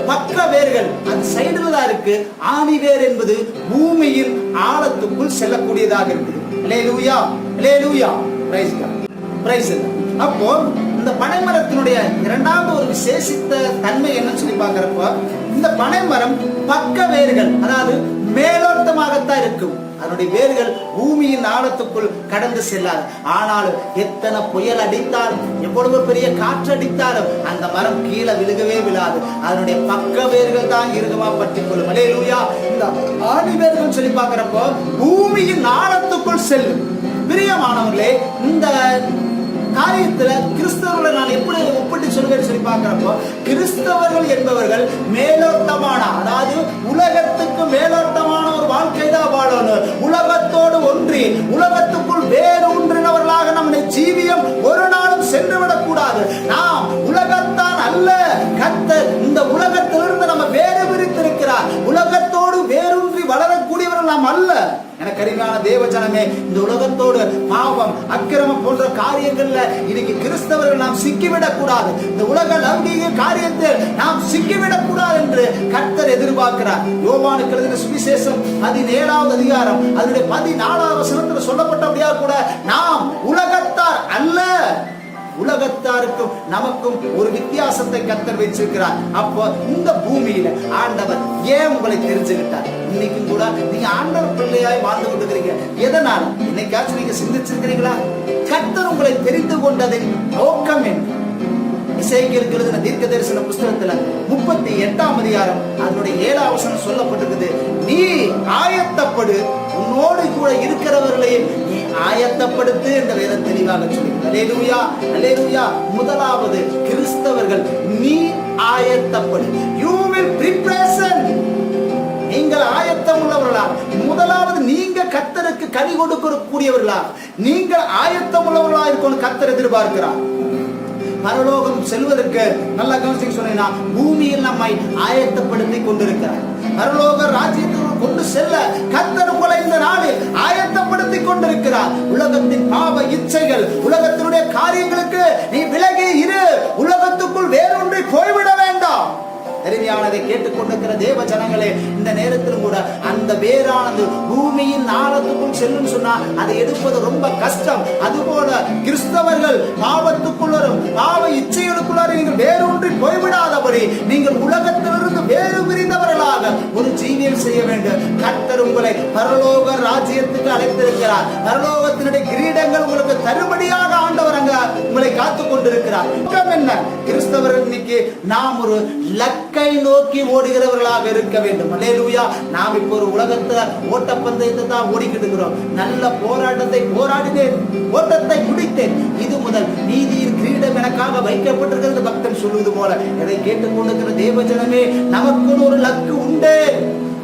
பக்க வேர்கள் அது சைடுல தான் இருக்கு. ஆணி வேர் என்பது பூமியின் ஆழத்துக்குள் செல்லக்கூடியதாக இருக்குது. அல்லேலூயா. அல்லேலூயா. Praise God. பிரைஸ். அப்போ இந்த பனைமரத்தினுடைய இரண்டாவது ஒரு விசேஷித்த தன்மை என்னன்னு சொல்லி பார்க்கிறப்போ, இந்த பனைமரம் பக்க வேர்கள், அதாவது மேலோட்டமாகத்தான் இருக்கும். அதனுடைய வேர்கள் பூமியின் ஆழத்துக்குள் கடந்து செல்லாது. ஆனாலும் எத்தனை புயல் அடித்தாலும், எவ்வளவு பெரிய காற்று அடித்தாலும் அந்த மரம் கீழே விழுகவே விழாது. அதனுடைய பக்க வேர்கள் தான் இறுகமா பற்றிக் கொள்ளும். அல்லேலூயா. இந்த ஆணி வேர்கள் சொல்லி பார்க்கிறப்போ பூமியின் ஆழத்துக்குள் செல்லும். பிரியமானவர்களே, இந்த காரியத்துல கிறிஸ்தவர்களை நான் எப்படி ஒப்பிட்டு சொல்வேன்னு சொல்லி பார்க்கிறப்போ, கிறிஸ்தவர்கள் என்பவர்கள் மேலோட்டமான, அதாவது உலகத்துக்கு மேலோட்டமான ஒரு வாழ்க்கை தான் வாழணும். உலகத்தோடு ஒன்றி உலகத்துக்குள் வேறு ஒன்றினவர்களாக நம்முடைய ஜீவியம் ஒரு நாளும் சென்று விடக்கூடாது. நாம் உலகத்தான் அல்ல. கர்த்தர் இந்த உலகத்திலிருந்து நம்ம வேறு பிரித்திருக்கிறார். உலகத்தோடு வேரூன்றி வளரக்கூடியவர்கள் நாம் அல்ல. எனக்கு அருமையான தேவ ஜனமே, இந்த உலகத்தோடு பாவம், அக்கிரமம் போன்ற காரியங்கள்ல இன்னைக்கு கிறிஸ்தவர்கள் நாம் சிக்கிவிடக் கூடாது. இந்த உலக லௌகீக காரியத்தில் நாம் சிக்கிவிடக் கூடாது என்று கர்த்தர் எதிர்பார்க்கிறார். யோவானுக்கு எழுதின சுவிசேஷம் 17வது அதிகாரம் அதனுடைய 14வது வசனத்தில் சொல்லப்பட்டபடியா கூட நாம் உலகத்தார் அல்ல. உலகத்தாருக்கும் நமக்கும் ஒரு வித்தியாசத்தை கர்த்தர் வச்சிருக்கிறார். அப்போ இந்த பூமியில ஆண்டவர் ஏன் உங்களை தெரிஞ்சுக்கிட்டார்? இன்னைக்கும் கூட நீங்க ஆண்டவர் பிள்ளையாய் வாழ்ந்து கொண்டிருக்கிறீங்க. எதனால? இன்னைக்காச்சும் நீங்க சிந்திச்சிருக்கிறீங்களா? கர்த்தர் உங்களை தெரிந்து கொண்டதின் நோக்கம் என்ன? எசேக்கியேலுக்கு எழுதின தீர்க்க தரிசன புஸ்தகத்துல 38ஆம் அதிகாரம் அதனுடைய 7ஆம் வசனம் சொல்லப்பட்டிருக்குது. நீ ஆயத்தப்படு, உன்னோடு கூட இருக்கிறவர்களையும் நீ ஆயத்தப்படுத்து என்ற வேதம் தெளிவாக சொல்லுகிறது. அல்லேலூயா. அல்லேலூயா. முதலாவது கிறிஸ்தவர்கள் நீ ஆயத்தப்படு. You will preparation. நீங்கள் ஆயத்தம் உள்ளவர்களா? முதலாவது நீங்க கர்த்தருக்கு கனி கொடுக்கக்கூடியவர்களா? நீங்கள் ஆயத்தம் உள்ளவர்களா இருக்கணும் கர்த்தர் எதிர்பார்க்கிறார். பரலோகம் செல்வதற்கு நல்ல கவனிச்சு சொன்னா பூமியில் நம்மை ஆயத்தப்படுத்தி கொண்டிருக்கிறார். பரலோக ராஜ்யத்திற்கு கொண்டு செல்ல கர்த்தர் உங்களை இந்த நாளில் ஆயத்தப்படுத்தி கொண்டிருக்கிறார். உலகத்தின் பாவ இச்சைகள், உலகத்தினுடைய காரியங்களுக்கு நீ விலகி இரு. உலகத்துக்குள் வேறொன்றை போய்விட வேண்டாம். இதை கேட்டுக்கொண்டிருக்கிற தேவ ஜனங்களே, இந்த நேரத்திலும் கூட அந்த வேரானது பூமியின் ஆழத்துக்குள் செல்லும் சொன்னா அதை எடுப்பது ரொம்ப கஷ்டம். அதுபோல கிறிஸ்தவர்கள் பாவத்துக்குள்ளும் பாவ இச்சைகளுக்குள்ளார நீங்கள் வேரூன்றி போய்விடாதபடி நீங்கள் உலகத்திலிருந்து வேறு விரிந்தவர்களாக ஒரு ஜீவியம் செய்ய வேண்டும். கர்த்தர் உங்களை பரலோக ராஜ்யத்துக்கு அழைத்திருக்கிறார். பரலோகத்தினுடைய கிரீடங்கள் உங்களுக்கு தரும்படியாக ஆண்டவர் அங்க உங்களை காத்துக் கொண்டிருக்கிறார். என்ன கிறிஸ்தவர்கள் இன்னைக்கு நாம் ஒரு லக்கை நோக்கி ஓடுகிறவர்களாக இருக்க வேண்டும். அல்லேலூயா. நாம் இப்போ ஒரு உலகத்துல ஓட்டப்பந்தயத்தை தான் ஓடிக்கிட்டு இருக்கிறோம். நல்ல போராட்டத்தை போராடினேன், ஓட்டத்தை முடித்தேன், இது முதல் நீதியின் கிரீடம் எனக்காக வைக்கப்பட்டிருக்கிறது பக்தன் சொல்வது போல. இதை கேட்டுக்கொண்டிருக்கிற தேவஜனமே, நமக்கு ஒரு லக்கு உண்டு.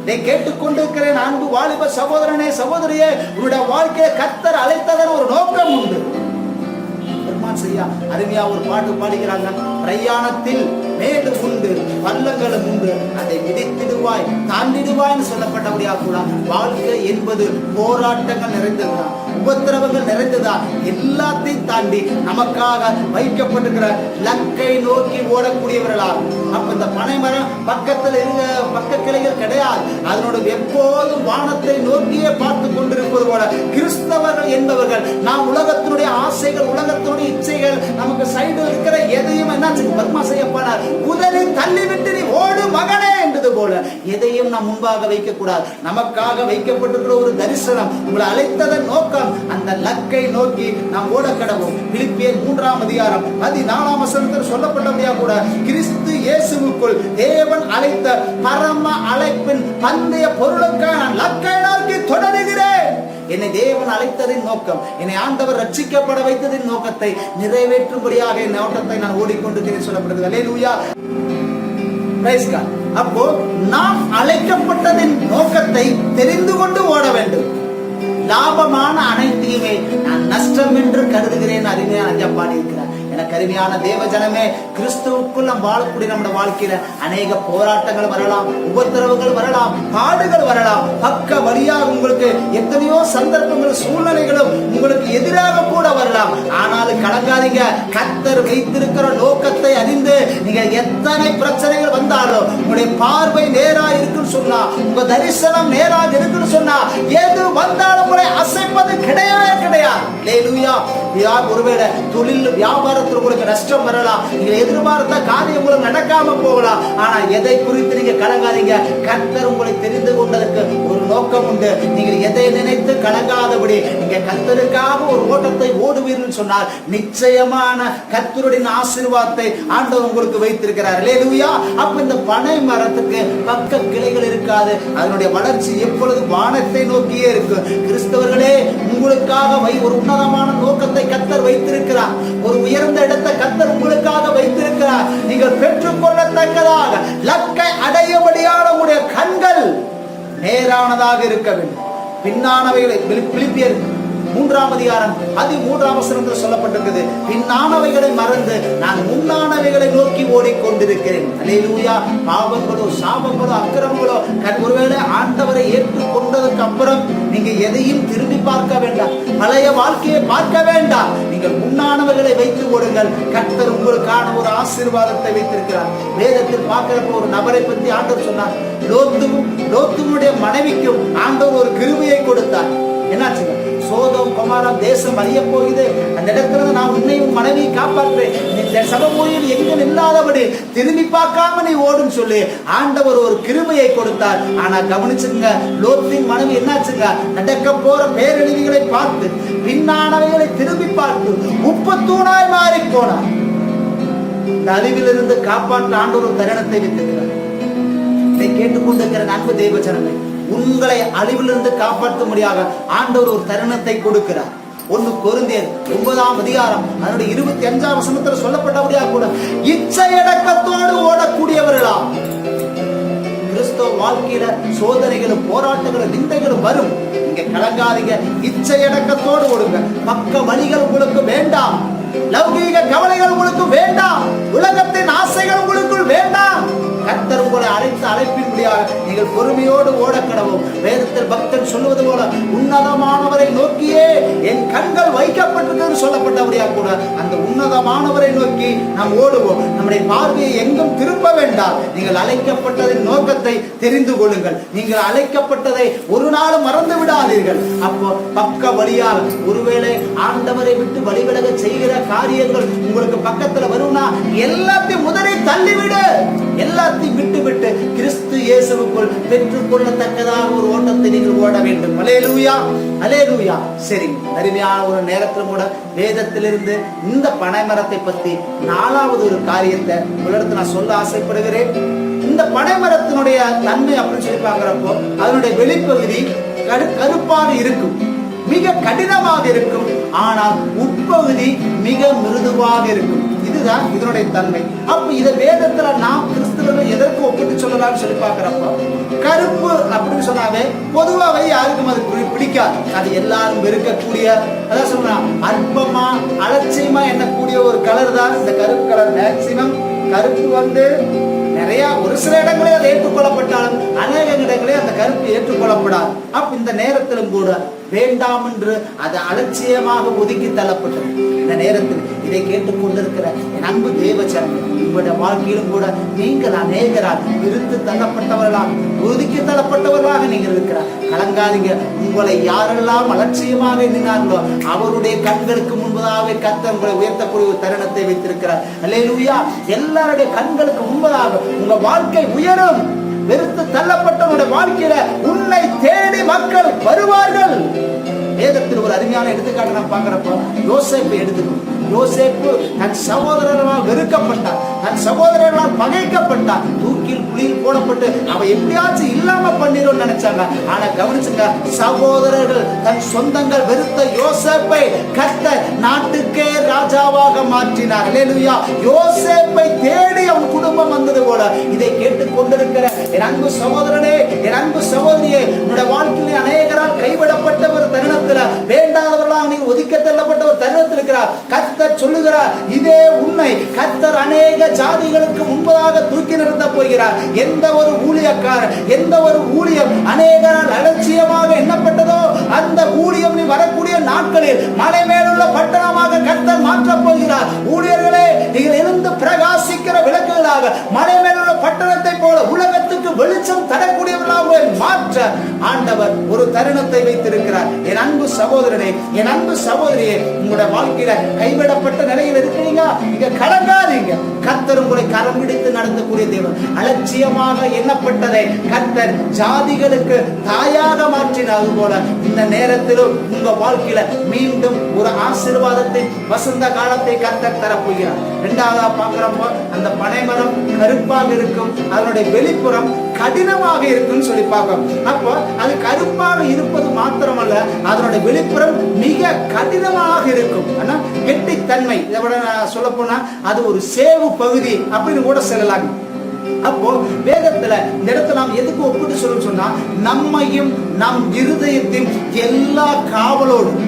இதை கேட்டுக்கொண்டிருக்கிறேன் அன்பு வாலிப சகோதரனே சகோதரியே, உன்னுடைய வாழ்க்கையை கர்த்தர் அழைத்ததன் ஒரு நோக்கம் உண்டு. அருமையா ஒரு பாட்டு பாடுகிறாங்க. பிரயாணத்தில் மேடு உண்டு, பள்ளங்களும் உண்டு, அதை மிதித்திடுவாய் தாண்டிடுவாய்னு சொல்லப்பட்டபடியா கூட வாழ்க்கை என்பது போராட்டங்கள் நிறைந்ததுதான், உபத்திரவங்கள் நிறைந்ததுதான். எல்லாத்தையும் தாண்டி நமக்காக வைக்கப்பட்டிருக்கிற லக்கை நோக்கி ஓடக்கூடியவர்களா. அப்ப இந்த பனைமரம் பக்கத்தில் இருக்க பக்க கிளைகள் கிடையாது, அதனோட எப்போதும் வானத்தை நோக்கியே பார்த்து கொண்டிருப்பது போல கிறிஸ்தவர்கள் என்பவர்கள் நாம் உலகத்தினுடைய ஆசைகள், உலகத்தினுடைய இச்சைகள், நமக்கு சைடு இருக்கிற எதையும் என்ன பர்மா செய்யப்படார் முதலில் தள்ளிவிட்டு நீ ஓடு மகனே என்றது போல எதையும் நாம் முன்பாக வைக்க கூடாது. நமக்காக வைக்கப்பட்டிருக்கிற ஒரு தரிசனம், உங்களை அழைத்ததன் நோக்கம், அந்த லக்கை நோக்கி நாம் ஓட கடவோம். பிலிப்பியர் 3ஆம் அதிகாரம் 14ஆம் வசனத்தில் சொல்லப்பட்டபடியா கூட கிறிஸ்து இயேசுவுக்குள் தேவன் அழைத்த பரம அழைப்பின் பந்தய பொருளுக்காக நான் லக்கை நோக்கி தொடருகிறேன். என்னை தேவன் அழைத்ததின் நோக்கம், என்னை ஆண்டவர் ரட்சிக்கப்பட வைத்ததின் நோக்கத்தை நிறைவேற்றும்படியாக என் ஓட்டத்தை நான் ஓடிக்கொண்டு சொல்லப்படுகிறது. அல்லேலூயா. Praise God. அப்போ நாம் அழைக்கப்பட்டதின் நோக்கத்தை தெரிந்து கொண்டு ஓட வேண்டும். லாபமான அனைத்தையுமே நான் நஷ்டம் என்று கருதுகிறேன். அருமையான ஐயா பாடி இருக்கிறார். எனக்கு அருமையான தேவ ஜனமே, கிறிஸ்துவுக்குள் நாம் வாழக்கூடிய நம்முடைய வாழ்க்கையில அநேக போராட்டங்கள் வரலாம், உபத்திரவங்கள் வரலாம், பாடுகள் வரலாம், பக்க வழியாக உங்களுக்கு எத்தனையோ சந்தர்ப்பங்கள் சூழ்நிலைகளும் உங்களுக்கு எதிராக கூட வரலாம். ஆனாலும் கலங்காதீங்க. கர்த்தர் வைத்திருக்கிற நோக்கத்தை அறிந்து நீங்க எத்தனை பிரச்சனைகள் வந்தாலும் உங்களுடைய பார்வை நேரா இருக்குன்னு சொன்னா, உங்க தரிசனம் நேராக இருக்குன்னு சொன்னா, எது வந்தாலும் உங்களை அசைப்பது கிடையவே கிடையாது. அல்லேலூயா. ஒருவேளை தொழில் வியாபாரத்தில் உங்களுக்கு நஷ்டம் வரலாம், நீங்க எதிர்பார்த்த காரியம் உங்களுக்கு நடக்காம போகலாம். ஆனா எதை குறித்து நீங்க கலங்காதீங்க. கர்த்தர் உங்களை தெரிந்து கொண்டதற்கு ஒரு நோக்கம் உண்டு. நீங்கள் எதை நினைத்து கலங்காதபடி நீங்க கர்த்தருக்காக ஒரு ஓட்டத்தை ஓடுவீர்கள் சொன்னால் நிச்சயமான கர்த்தருடைய ஆசீர்வாதத்தை ஆண்டவர் உங்களுக்கு வைத்திருக்கிறார். அல்லேலூயா. அப்ப இந்த பனை மரத்துக்கு பக்க கிளைகள் இருக்காது, அதனுடைய வளர்ச்சி எப்பொழுது வானத்தை நோக்கியே இருக்கும். கிறிஸ்தவர்களே, உங்களுக்காக ஒரு உன்னதமான நோக்கத்தை கர்த்தர் வைத்திருக்கிறார். ஒரு உயர்ந்த இடத்தை கர்த்தர் உங்களுக்காக வைத்திருக்கிறார். நீங்கள் பெற்றுக்கொள்ளத்தக்கதாக லக்கை அடையபடியான உங்களுடைய கண்கள் நேரானதாக இருக்க வேண்டும். பின்னானவைகளை பிலிப்பியர் 3ஆம் அதிகாரம் 13ஆம் வசனத்தில் சொல்லப்பட்டிருக்கிறது. பின்னானவைகளை மறந்து நான் முன்னானவைகளை நோக்கி ஓடிக்கொண்டிருக்கிறேன். அல்லேலூயா. பாவங்களோ சாபங்களோ அக்கிரமங்களோ ஒருவேளை ஆண்டவரை ஏற்றுக்கொண்டதற்கு அப்புறம் நீங்க எதையும் திரும்பி பார்க்க வேண்டாம், பழைய வாழ்க்கையை பார்க்க வேண்டாம். நீங்கள் முன்னானவைகளை வைத்து ஓடுங்கள். கர்த்தர் உங்களுக்கான ஒரு ஆசீர்வாதத்தை வைத்திருக்கிறார். வேதத்தில் பார்க்கிறப்ப ஒரு நபரை பற்றி ஆண்டவர் சொன்னார். லோத்துடைய மனைவிக்கும் ஆண்டவர் ஒரு கிருபையை கொடுத்தார். என்னாச்சுங்க? சோதம் குமாரா தேசம் அழிய போகுது, அந்த இடத்துல நான் உன்னையும் மனைவி காப்பாற்றுறேன், இந்த சபமொழியில் எங்கும் இல்லாதபடி திரும்பி பார்க்காம நீ ஓடும் சொல்லி ஆண்டவர் ஒரு கிருபையை கொடுத்தார். ஆனா கவனிச்சுங்க, லோத்தின் மனைவி என்னாச்சுங்க? நடக்க போற பேரழிவுகளை பார்த்து பின்னானவைகளை திரும்பி பார்த்து உப்பு தூணாய் மாறி போனார். இந்த அழிவிலிருந்து காப்பாற்ற ஆண்டவர் ஒரு தருணத்தை வைத்திருக்கிறார். இதை கேட்டுக்கொண்டிருக்கிற அன்பு தேவ ஜனமே, உங்களை அழிவிலிருந்து காப்பாற்ற முடியாத ஆண்டவர் ஒரு தருணத்தை கொடுக்கிறார். 1 கொரிந்தியர் 9ஆம் அதிகாரம் அதனுடைய 25ஆம் வசனத்தில் சொல்லப்பட்டபடியாக கூட இச்சையடக்கத்தோடு ஓடக்கூடியவர்களா. கிறிஸ்தவ வாழ்க்கையில சோதனைகளும் போராட்டங்களும் நிந்தைகளும் வரும். நீங்க கலங்காதீங்க. இச்சையடக்கத்தோடு ஓடுங்க. பக்க வழிகள் உங்களுக்கு வேண்டாம், லௌகீக கவலைகள் உங்களுக்கு வேண்டாம், உலகத்தின் ஆசைகள் உங்களுக்குள் வேண்டாம். கர்த்தர் உங்களை அழைத்த அழைப்பின்படியாக நீங்கள் பொறுமையோடு ஓடக்கடவும். வேதத்தில் பக்தன் சொல்லுவது போல உன்னதமானவரை நோக்கியே என் கண்கள் வைக்கப்பட்டிருக்கிறது சொல்லப்பட்டவரையா கூட அந்த உன்னதமானவரை நோக்கி நாம் ஓடுவோம். நம்முடைய பார்வையை எங்கும் திரும்ப வேண்டாம். நீங்கள் அழைக்கப்பட்டதின் நோக்கத்தை தெரிந்து கொள்ளுங்கள். நீங்கள் அழைக்கப்பட்டதை ஒரு நாளும் மறந்து விடாதீர்கள். அப்போ பக்க வழியாக ஒருவேளை ஆண்டவரை விட்டு வழிவிலக செய்கிற காரியங்கள் உங்களுக்கு பக்கத்துல வரும்னா எல்லாத்தையும் முதலில் தள்ளிவிடு. எல்லாத்தையும் விட்டு கிறிஸ்து இயேசுவுக்குள் பெற்றுக் கொள்ளத்தக்கதாக ஒரு ஓட்டத்தை நீங்கள் ஓட வேண்டும். அல்லேலூயா, அல்லேலூயா. சரி, அருமையான ஒரு நேரத்தில் கூட வேதத்திலிருந்து இந்த பனைமரத்தை பத்தி 4வது ஒரு காரியத்தை உங்களிடத்தில் நான் சொல்ல ஆசைப்படுகிறேன். இந்த பனைமரத்தினுடைய தன்மை அப்படின்னு சொல்லி பார்க்கிறப்போ அதனுடைய வெளிப்பகுதி கருப்பாக இருக்கும், மிக கடினமாக இருக்கும். ஆனால் உட்பகுதி மிக மிருதுவாக இருக்கும். இதுதான் இதனுடைய தன்மை. அப்ப இத வேதத்துல நாம் கிறிஸ்தவர்கள் எதற்கு ஒப்பிட்டு சொல்லலாம்னு சொல்லி பார்க்கிறப்போ கருப்பு அப்படின்னு சொன்னாவே பொதுவாகவே யாருக்கும் அது பிடிக்காது. அது எல்லாரும் வெறுக்கக்கூடிய, அதான் சொல்லலாம் அற்பமா அலட்சியமா எண்ணக்கூடிய ஒரு கலர் தான் இந்த கருப்பு கலர். மேக்சிமம் கருப்பு நிறைய ஒரு சில இடங்களே அது ஏற்றுக்கொள்ளப்பட்டாலும் அநேக இடங்களே அந்த கருப்பு ஏற்றுக்கொள்ளப்படாது. அப்ப இந்த நேரத்திலும் கூட வேண்டாம் என்று அது அலட்சியமாக ஒதுக்கி தள்ளப்பட்டது. இந்த நேரத்தில் இதை கேட்டுக்கொண்டிருக்கிற என் அன்பு தேவச்சனங்கள், உங்களுடைய வாழ்க்கையிலும் கூட நீங்கள் அநேகரால் விருத்து தள்ளப்பட்டவர்களாக ஒதுக்கி தள்ளப்பட்டவர்களாக நீங்கள் இருக்கிறார். கலங்காதீங்க. உங்களை யாரெல்லாம் அலட்சியமாக எண்ணினார்களோ அவருடைய கண்களுக்கு முன்பதாக கர்த்தர் உங்களை உயர்த்தக்கூடிய ஒரு தருணத்தை வைத்திருக்கிறார். அல்லேலூயா. எல்லாருடைய கண்களுக்கு முன்பதாக உங்க வாழ்க்கை உயரும். வெறுத்து தள்ளப்பட்டவனுடைய வாழ்க்கையில உன்னை தேடி மக்கள் வருவார்கள். வேதத்தில் ஒரு அருமையான எடுத்துக்காட்டு நாம் பார்க்கிறப்போ யோசேப்பை எடுத்துக்கணும். யோசேப்பு தன் சகோதரர்களால் வெறுக்கப்பட்டார், தன் சகோதரர்களால் பகைக்கப்பட்டார், தூக்கில் குழியில் போடப்பட்டு அவ எப்படியாச்சும் இல்லாம பண்ணிடும் நினைச்சாங்க. ஆனா கவனிச்சுங்க, சகோதரர்கள் தன் சொந்தங்கள் வெறுத்த யோசேப்பை கர்த்தர் நாட்டுக்கே ராஜாவாக மாற்றினார். அல்லேலூயா. யோசேப்பை தேடி அவன் குடும்பம் வந்தது போல இதை கேட்டுக் கொண்டிருக்கிற என் அன்பு சகோதரனே, என் அன்பு சகோதரியே, உன்னுடைய வாழ்க்கையிலே அநேகரால் கைவிடப்பட்ட ஒரு தருணத்துல, வேண்டாதவர்களாக நீ ஒதுக்க தள்ளப்பட்ட ஒரு தருணத்தில் இருக்கிறார். கர்த்தர் சொல்லுகிறார், இதே உன்னை கர்த்தர் அநேக ஜாதிகளுக்கு முன்பதாக தூக்கி நிறுத்த போகிறார். எந்த ஒரு ஊழியக்காரர், எந்த ஒரு ஊழியம் அநேகரால் அலட்சியமாக எண்ணப்பட்டதோ அந்த ஊழியம் நீ வரக்கூடிய நாட்களில் மலை மேலுள்ள பட்டணமாக கர்த்தர் மாற்றப் போகிறார். ஊழியர்களே, நீங்கள் எழுந்து பிரகாசிக்கிற விளக்குகளாக மலை மேலுள்ள பட்டணத்தை போல உலகத்துக்கு வெளிச்சம் தரக்கூடியவர்களாக மாற்ற ஆண்டவர் ஒரு தருணத்தை வைத்திருக்கிறார். என் அன்பு சகோதரனே, என் அன்பு சகோதரியே, உங்களுடைய வாழ்க்கையில கைவிடப்பட்ட நிலையில் இருக்கிறீங்க, நீங்க கலங்காதீங்க. கர்த்தர் உங்களை கரம் பிடித்து நடத்தக்கூடிய தேவன். அலட்சியமாக எண்ணப்பட்டதை கர்த்தர் ஜாதிகளுக்கு தாயாக மாற்றினாது போல இந்த நேரத்திலும் உங்க வாழ்க்கையில மீண்டும் ஒரு ஆசீர்வாதத்தை, வசந்த காலத்தை கர்த்தர் தரப்போகிறார். 2வதா பார்க்கிறப்போ அந்த பனைமரம் கருப்பாக இருக்கும், அதனுடைய வெளிப்புறம் கடினமாக இருக்குன்னு சொல்லி பார்க்கணும். அப்போ அது கருப்பாக இருப்பது மாத்திரமல்ல, அதனுடைய வெளிப்புறம் மிக கடினமாக இருக்கும். கெட்டித்தன்மை, இதை விட சொல்ல போனா அது ஒரு சேவு பகுதி அப்படின்னு கூட சொல்லலாம். அப்போ வேதத்துல இந்த இடத்துல நாம் எதுக்கு ஒப்பிட்டு சொல்லணும்னு சொன்னா, நம்மையும் நம் இருதயத்தின் எல்லா காவலோடும்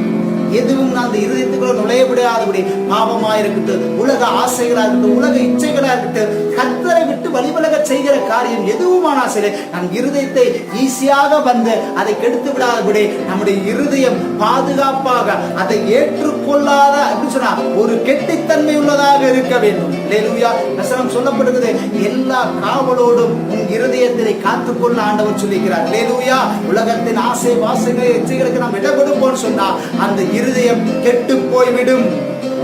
எதுவும் அந்த இருதயத்துக்குள்ள நுழைய விடாதபடி பாவமா இருக்கட்டும், உலக ஆசைகளா இருக்கட்டும், உலக இச்சைகளா இருக்கட்டும், கர்த்தரை விட்டு வழிவிலக செய்கிற காரியம் எதுவுமானா சரி, நம் இருதயத்தை ஈஸியாக வந்து அதை கெடுத்து விடாதபடி நம்முடைய இருதயம் பாதுகாப்பாக அதை ஏற்றுக்கொள்ளாத அப்படின்னு சொன்னா ஒரு கெட்டித்தன்மை உள்ளதாக இருக்க வேண்டும். அல்லேலூயா. வசனம் சொல்லப்படுகிறது, எல்லா காவலோடும் உன் இருதயத்தை காத்துக்கொள்ள ஆண்டவர் சொல்லிக்கிறார். அல்லேலூயா. உலகத்தின் ஆசை வாசனை இச்சைகளுக்கு நாம் இடம் கொடுப்போம்னு சொன்னா அந்த இருதயம் கெட்டு போய்விடும்.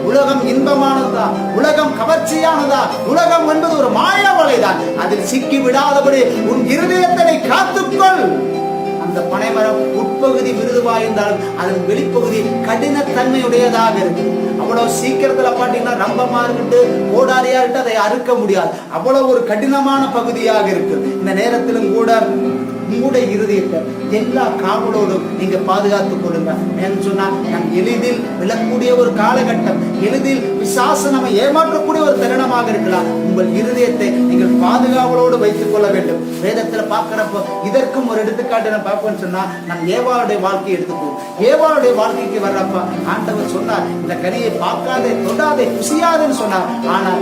உலகம் இன்பமானதா, உலகம் கவர்ச்சியானதா, உலகம் என்பது ஒரு மாயவலைதான். அதில் சிக்கி விடாதபடி உன் இருதயத்தை காத்துக்கொள். அந்த பனைமரம் உட்பகுதி மிருதுவா இருந்தாலும் அதன் வெளிப்பகுதி கடினத்தன்மையுடையதாக இருக்கு. அவ்வளவு சீக்கிரத்துல பாத்தீங்கன்னா ரம்பமா இருக்கு, கோடாரியா இருக்கு, அதை அறுக்க முடியாது. அவ்வளவு ஒரு கடினமான பகுதியாக இருக்கு. இந்த நேரத்திலும் கூட உங்களுடைய இருதயத்தை எல்லா காவலோடும் நீங்க பாதுகாத்துக் கொள்ளுங்க. என்று சொன்னா நம் எளிதில் விழக்கூடிய ஒரு காலகட்டம், எளிதில் பிசாசு நம்ம ஏமாற்றக்கூடிய ஒரு தருணமாக இருக்கலாம். உங்கள் இருதயத்தை நீங்கள் பாதுகாவலோடு வைத்துக் கொள்ள வேண்டும். வேதத்துல பார்க்கிறப்போ இதற்கும் ஒரு எடுத்துக்காட்டு நம்ம பார்ப்போம்னு சொன்னா, நம் ஏவாளுடைய வாழ்க்கையை எடுத்துப்போம். ஏவாளுடைய வாழ்க்கைக்கு வர்றப்ப ஆண்டவர் சொன்னார், இந்த கனியை பார்க்காதே, தொடாதே, குசியாதுன்னு சொன்னார். ஆனா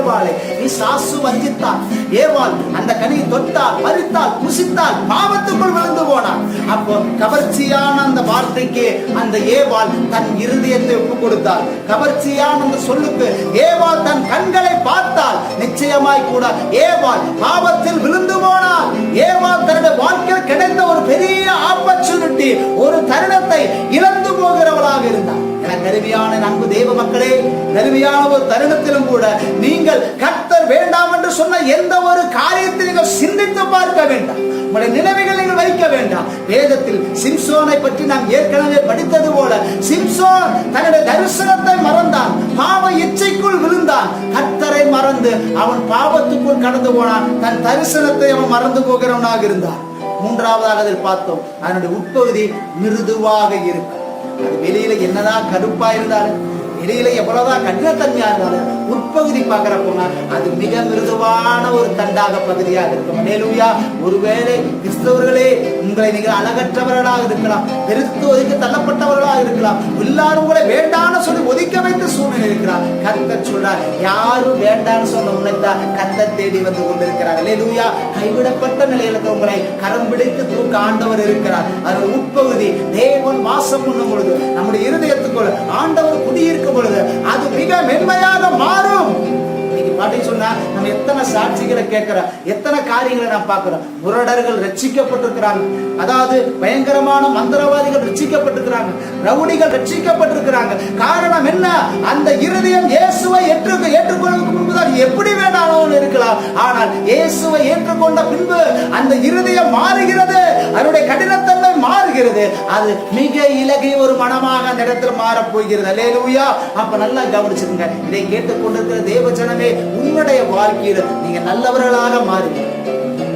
ஏவாளை பிசாசு வஞ்சித்தான். ஏவாள் அந்த கனியை தொட்டால், பறித்தால், புசித்தால் பாவத்துக்குள் விழுந்து போனான். அப்போ கவர்ச்சியான அந்த வார்த்தைக்கு அந்த ஏவாள் தன் இருதயத்தை ஒப்பு கொடுத்தாள். கவர்ச்சியான அந்த சொல்லுக்கு ஏவாள் தன் கண்களை பார்த்தால் நிச்சயமாய் கூட ஏவாள் பாவத்தில் விழுந்து போனாள். ஏவாள் தன்னுடைய வாழ்க்கையில் கிடைத்த ஒரு பெரிய ஆப்பர்ச்சுனிட்டி, ஒரு தருணத்தை இழந்து போகிறவளாக இருந்தார். கருவியான அன்பு தேவ மக்களே, கருவியான ஒரு தருணத்திலும் கூட நீங்கள் கர்த்தர் வேண்டாம் என்று சொன்ன எந்த ஒரு காரியத்தை நீங்கள் சிந்தித்து பார்க்க வேண்டாம். உங்களுடைய நினைவுகள் நீங்கள் வைக்க வேண்டாம். வேதத்தில் சிம்சோனை பற்றி நாம் ஏற்கனவே படித்தது போல, சிம்சோன் தன்னுடைய தரிசனத்தை மறந்தான், பாவ இச்சைக்குள் விழுந்தான், கர்த்தரை மறந்து அவன் பாவத்துக்குள் கடந்து போனான். தன் தரிசனத்தை அவன் மறந்து போகிறவனாக இருந்தான். மூன்றாவதாக அதில் பார்த்தோம், அதனுடைய உட்பகுதி மிருதுவாக இருக்கும். அது வெளியில என்னதான் கருப்பா இருந்தாலும், வெளியில எவ்வளவுதான் கடினத்தன்மையா இருந்தாலும், உட்பகுதி பார்க்கிறப்போனா அது மிக மிருதுவான ஒரு தண்டாக பகுதியாக இருக்கும். அல்லேலூயா. ஒருவேளை கிறிஸ்தவர்களே உங்களை நீங்கள் அழகற்றவர்களாக இருக்கலாம், பெருத்து ஒதுக்கி தள்ளப்பட்டவர்களாக இருக்கலாம், எல்லாரும் உங்களை வேண்டான்னு சொல்லி ஒதுக்க வைத்த சூழ்நிலை இருக்கிறார். கர்த்தர் சொல்றார், யாரும் வேண்டான்னு சொன்ன உன்னைத்தான் கர்த்தர் தேடி வந்து கொண்டிருக்கிறார். அல்லேலூயா. கைவிடப்பட்ட நிலையில உங்களை கரம் பிடித்து தூக்க ஆண்டவர் இருக்கிறார். அதோட உட்பகுதி தேவன் வாசம் பண்ணும் பொழுது, நம்முடைய இருதயத்துக்குள்ள ஆண்டவர் குடியிருக்கும் பொழுது அது மிக மென்மையாக மாறும். பாட்டி சொன்னா நம்ம எத்தனை சாட்சிகளை கேட்கிறோம், எத்தனை காரியங்களை நாம் பார்க்கிறோம். முரடர்கள் ரட்சிக்கப்பட்டிருக்கிறாங்க, அதாவது பயங்கரமான மந்திரவாதிகள் ரட்சிக்கப்பட்டிருக்கிறாங்க, ரவுடிகள் ரட்சிக்கப்பட்டிருக்கிறாங்க. காரணம் என்ன? அந்த இருதயம் இயேசுவை ஏற்றுக்கொள்வதற்கு முன்புதான் எப்படி வேணாலும் இருக்கலாம். ஆனால் இயேசுவை ஏற்றுக்கொண்ட பின்பு அந்த இருதயம் மாறுகிறது, அதனுடைய கடினத்தன்மை மாறுகிறது. அது மிக இலகை ஒரு மனமாக அந்த இடத்துல மாறப் போகிறது. அல்லேலூயா. அப்ப நல்லா கவனிச்சுங்க. இதை கேட்டுக்கொண்டிருக்கிற தேவஜனமே, உங்களுடைய வாழ்க்கையில நீங்க நல்லவர்களாக மாறுவீங்க,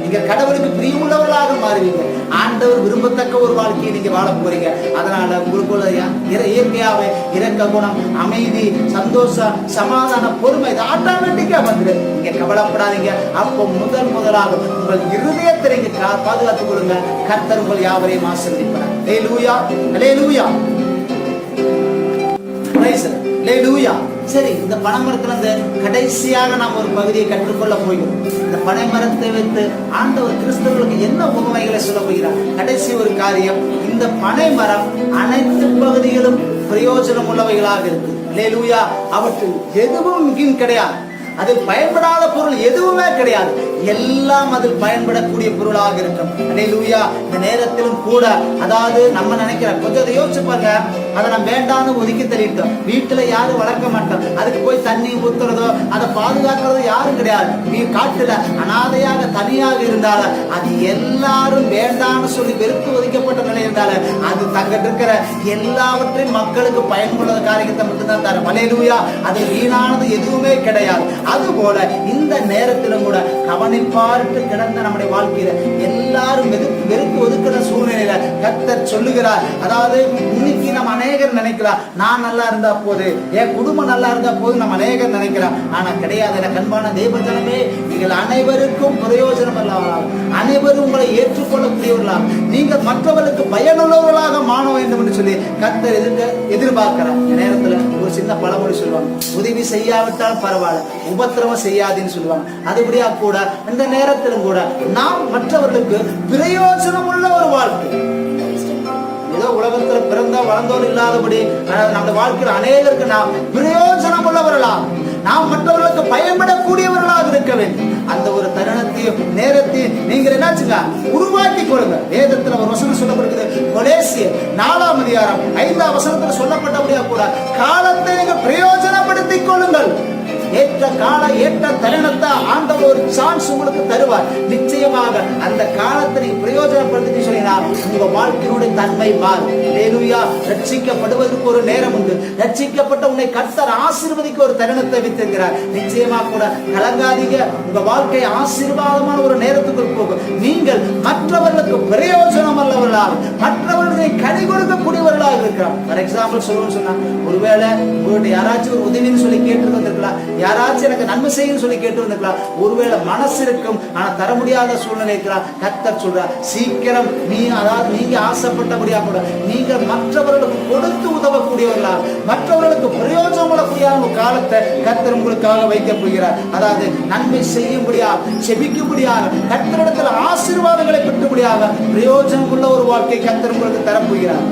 நீங்க கடவுளுக்கு பிரியமுள்ளவர்களாக மாறுவீங்க. ஆண்டவர் விரும்பத்தக்க ஒரு வாழ்க்கையை நீங்க வாழ போறீங்க. அதனால உங்களுக்குள்ள இயற்கையாவே இரக்க குணம், அமைதி, சந்தோஷம், சமாதானம், பொறுமை இது ஆட்டோமேட்டிக்கா வந்துடு. நீங்க கவலைப்படாதீங்க. அப்போ முதலாக உங்கள் இருதயத்தை நீங்க பாதுகாத்துக் கொள்ளுங்க. கர்த்தர் உங்கள் யாவரையும் ஆசீர்வதிப்பார். அல்லேலூயா. அல்லேலூயா. அல்லேலூயா. சரி, இந்த பனைமரத்துல இருந்து கடைசியாக நாம் ஒரு பகுதியை கற்றுக்கொள்ள போகிறோம். இந்த பனைமரத்தை வைத்து ஆண்டவர் கிறிஸ்தவர்களுக்கு என்ன உண்மைகளை சொல்ல போகிறார்? கடைசி ஒரு காரியம், இந்த பனைமரம் அனைத்து பகுதிகளும் பிரயோஜனம் உள்ளவைகளாக இருக்கு. அல்லேலூயா. அவற்றில் எதுவும் கிடையாது, அதில் பயன்படாத பொருள் எதுவுமே கிடையாது, எல்லாம் அதில் பயன்படக்கூடிய பொருளாக இருக்கும். அல்லேலூயா. இந்த நேரத்திலும் கூட, அதாவது நம்ம நினைக்கிறோம், கொஞ்சம் அதை யோசிச்சு பாருங்க, அதை நம்ம வேண்டான்னு ஒதுக்கி தள்ளிட்டோம். வீட்டுல யாரும் வளர்க்க மாட்டோம், அதுக்கு போய் தண்ணி ஊத்துறதோ அதை பாதுகாக்கிறதோ யாரும் கிடையாது. நீ காட்டுல அனாதையாக தனியாக இருந்தாலும் அது எல்லாரும் வேண்டான்னு சொல்லி வெறுத்து ஒதுக்கப்பட்ட நிலை இருந்தாலும் அது தங்கிட்டு இருக்கிற எல்லாவற்றையும் மக்களுக்கு பயன்படுற காரியத்தை மட்டும்தான் தரும். அல்லேலூயா. அது வீணானது எதுவுமே கிடையாது. அதுபோல இந்த நேரத்திலும் கூட கவனிப்பார்த்து கிடந்த நம்முடைய வாழ்க்கையில எல்லாரும் வெறுத்து ஒதுக்கிற சூழ்நிலையில கர்த்தர் சொல்லுகிறார், அதாவது இன்னைக்கு நம்ம அநேகர் நினைக்கலாம், நான் நல்லா இருந்தா போது, என் குடும்பம் நல்லா இருந்தா போது நம்ம அநேகர் நினைக்கலாம். ஆனா கிடையாது. என கண்பான தேவஜனமே, நீங்கள் அனைவருக்கும் பிரயோஜனம் அல்லவர்களாக, அனைவரும் உங்களை ஏற்றுக்கொள்ளக்கூடியவர்களாக, நீங்கள் மற்றவர்களுக்கு பயனுள்ளவர்களாக மாற வேண்டும் என்று சொல்லி கர்த்தர் எதிர்பார்க்கிறார். இந்த நேரத்துல ஒரு சின்ன பழமொழி சொல்லுவாங்க, உதவி செய்யாவிட்டாலும் பரவாயில்ல, உபத்திரவம் செய்யாதுன்னு சொல்லுவாங்க. அதுபடியா கூட இந்த நேரத்திலும் கூட நாம் மற்றவர்களுக்கு பிரயோஜனம் உள்ள ஒரு வாழ்க்கை, ஏதோ உலகத்துல பிறந்த வளர்ந்தோர் இல்லாதபடி நம்ம வாழ்க்கையில் அநேகருக்கு நாம் பிரயோஜனம் உள்ளவர்களாக, நாம் மற்றவர்களுக்கு பயன்படக்கூடியவர்களாக இருக்க வேண்டும். அந்த ஒரு தருணத்தையும் நேரத்தையும் நீங்கள் என்னாச்சுங்க உருவாக்கி கொடுங்க. வேதத்துல ஒரு வசனம் சொல்லப்படுகிறது, கொலேசியர் 4ஆம் அதிகாரம் 5ஆம் வசனத்துல சொல்லப்பட்டபடியா கூட காலத்தை நீங்க பிரயோஜனப்படுத்திக் கொள்ளுங்கள். ஏற்ற கால ஏற்ற தருணத்தை ஆண்டவர் ஒரு சான்ஸ் உங்களுக்கு தருவார். நிச்சயமாக அந்த காலத்தை நீங்க பிரயோஜனப்படுத்தி சொன்னீங்கன்னா உங்க வாழ்க்கையினுடைய தன்மை மாறும். அல்லேலூயா. ரட்சிக்கப்படுவதற்கு ஒரு நேரம் உண்டு. ரட்சிக்கப்பட்ட உன்னை கர்த்தர் ஆசீர்வதிக்க ஒரு தருணத்தை வைத்திருக்கிறார். நிச்சயமா கூட கலங்காதீங்க. உங்க வாழ்க்கை ஆசீர்வாதமான ஒரு நேரத்துக்குள் போகும். நீங்கள் மற்றவர்களுக்கு பிரயோஜனம் அல்லவர்களாக, மற்றவர்களை கனி கொடுக்கக்கூடியவர்களாக இருக்கிறார். ஃபார் எக்ஸாம்பிள் சொல்லணும்னு சொன்னா, ஒருவேளை உங்கள்கிட்ட யாராச்சும் ஒரு உதவின்னு சொல்லி கேட்டு வந்திருக்கலாம், யாராச்சும் எனக்கு நன்மை செய்யும் சொல்லி கேட்டு வந்திருக்கலாம். ஒருவேளை மனசு இருக்கும், ஆனா தர முடியாத சூழ்நிலை இருக்கிறார். கர்த்தர் சொல்றார், சீக்கிரம் நீங்க ஆசைப்பட்டபடியா கூட நீங்கள் மற்றவர்களுக்கு கொடுத்து உதவக்கூடியவர்களா, மற்றவர்களுக்கு பிரயோஜனம் கொள்ளக்கூடிய காலத்தை கர்த்தர் உங்களுக்காக வைக்க போகிறார். அதாவது நன்மை செய்யும்படியாக, செபிக்கும்படியாக, கர்த்தரிடத்தில் ஆசீர்வாதங்களை பெற்றும்படியாக பிரயோஜனம் உள்ள ஒரு வாழ்க்கை கர்த்தர் உங்களுக்கு தரப்போகிறார்.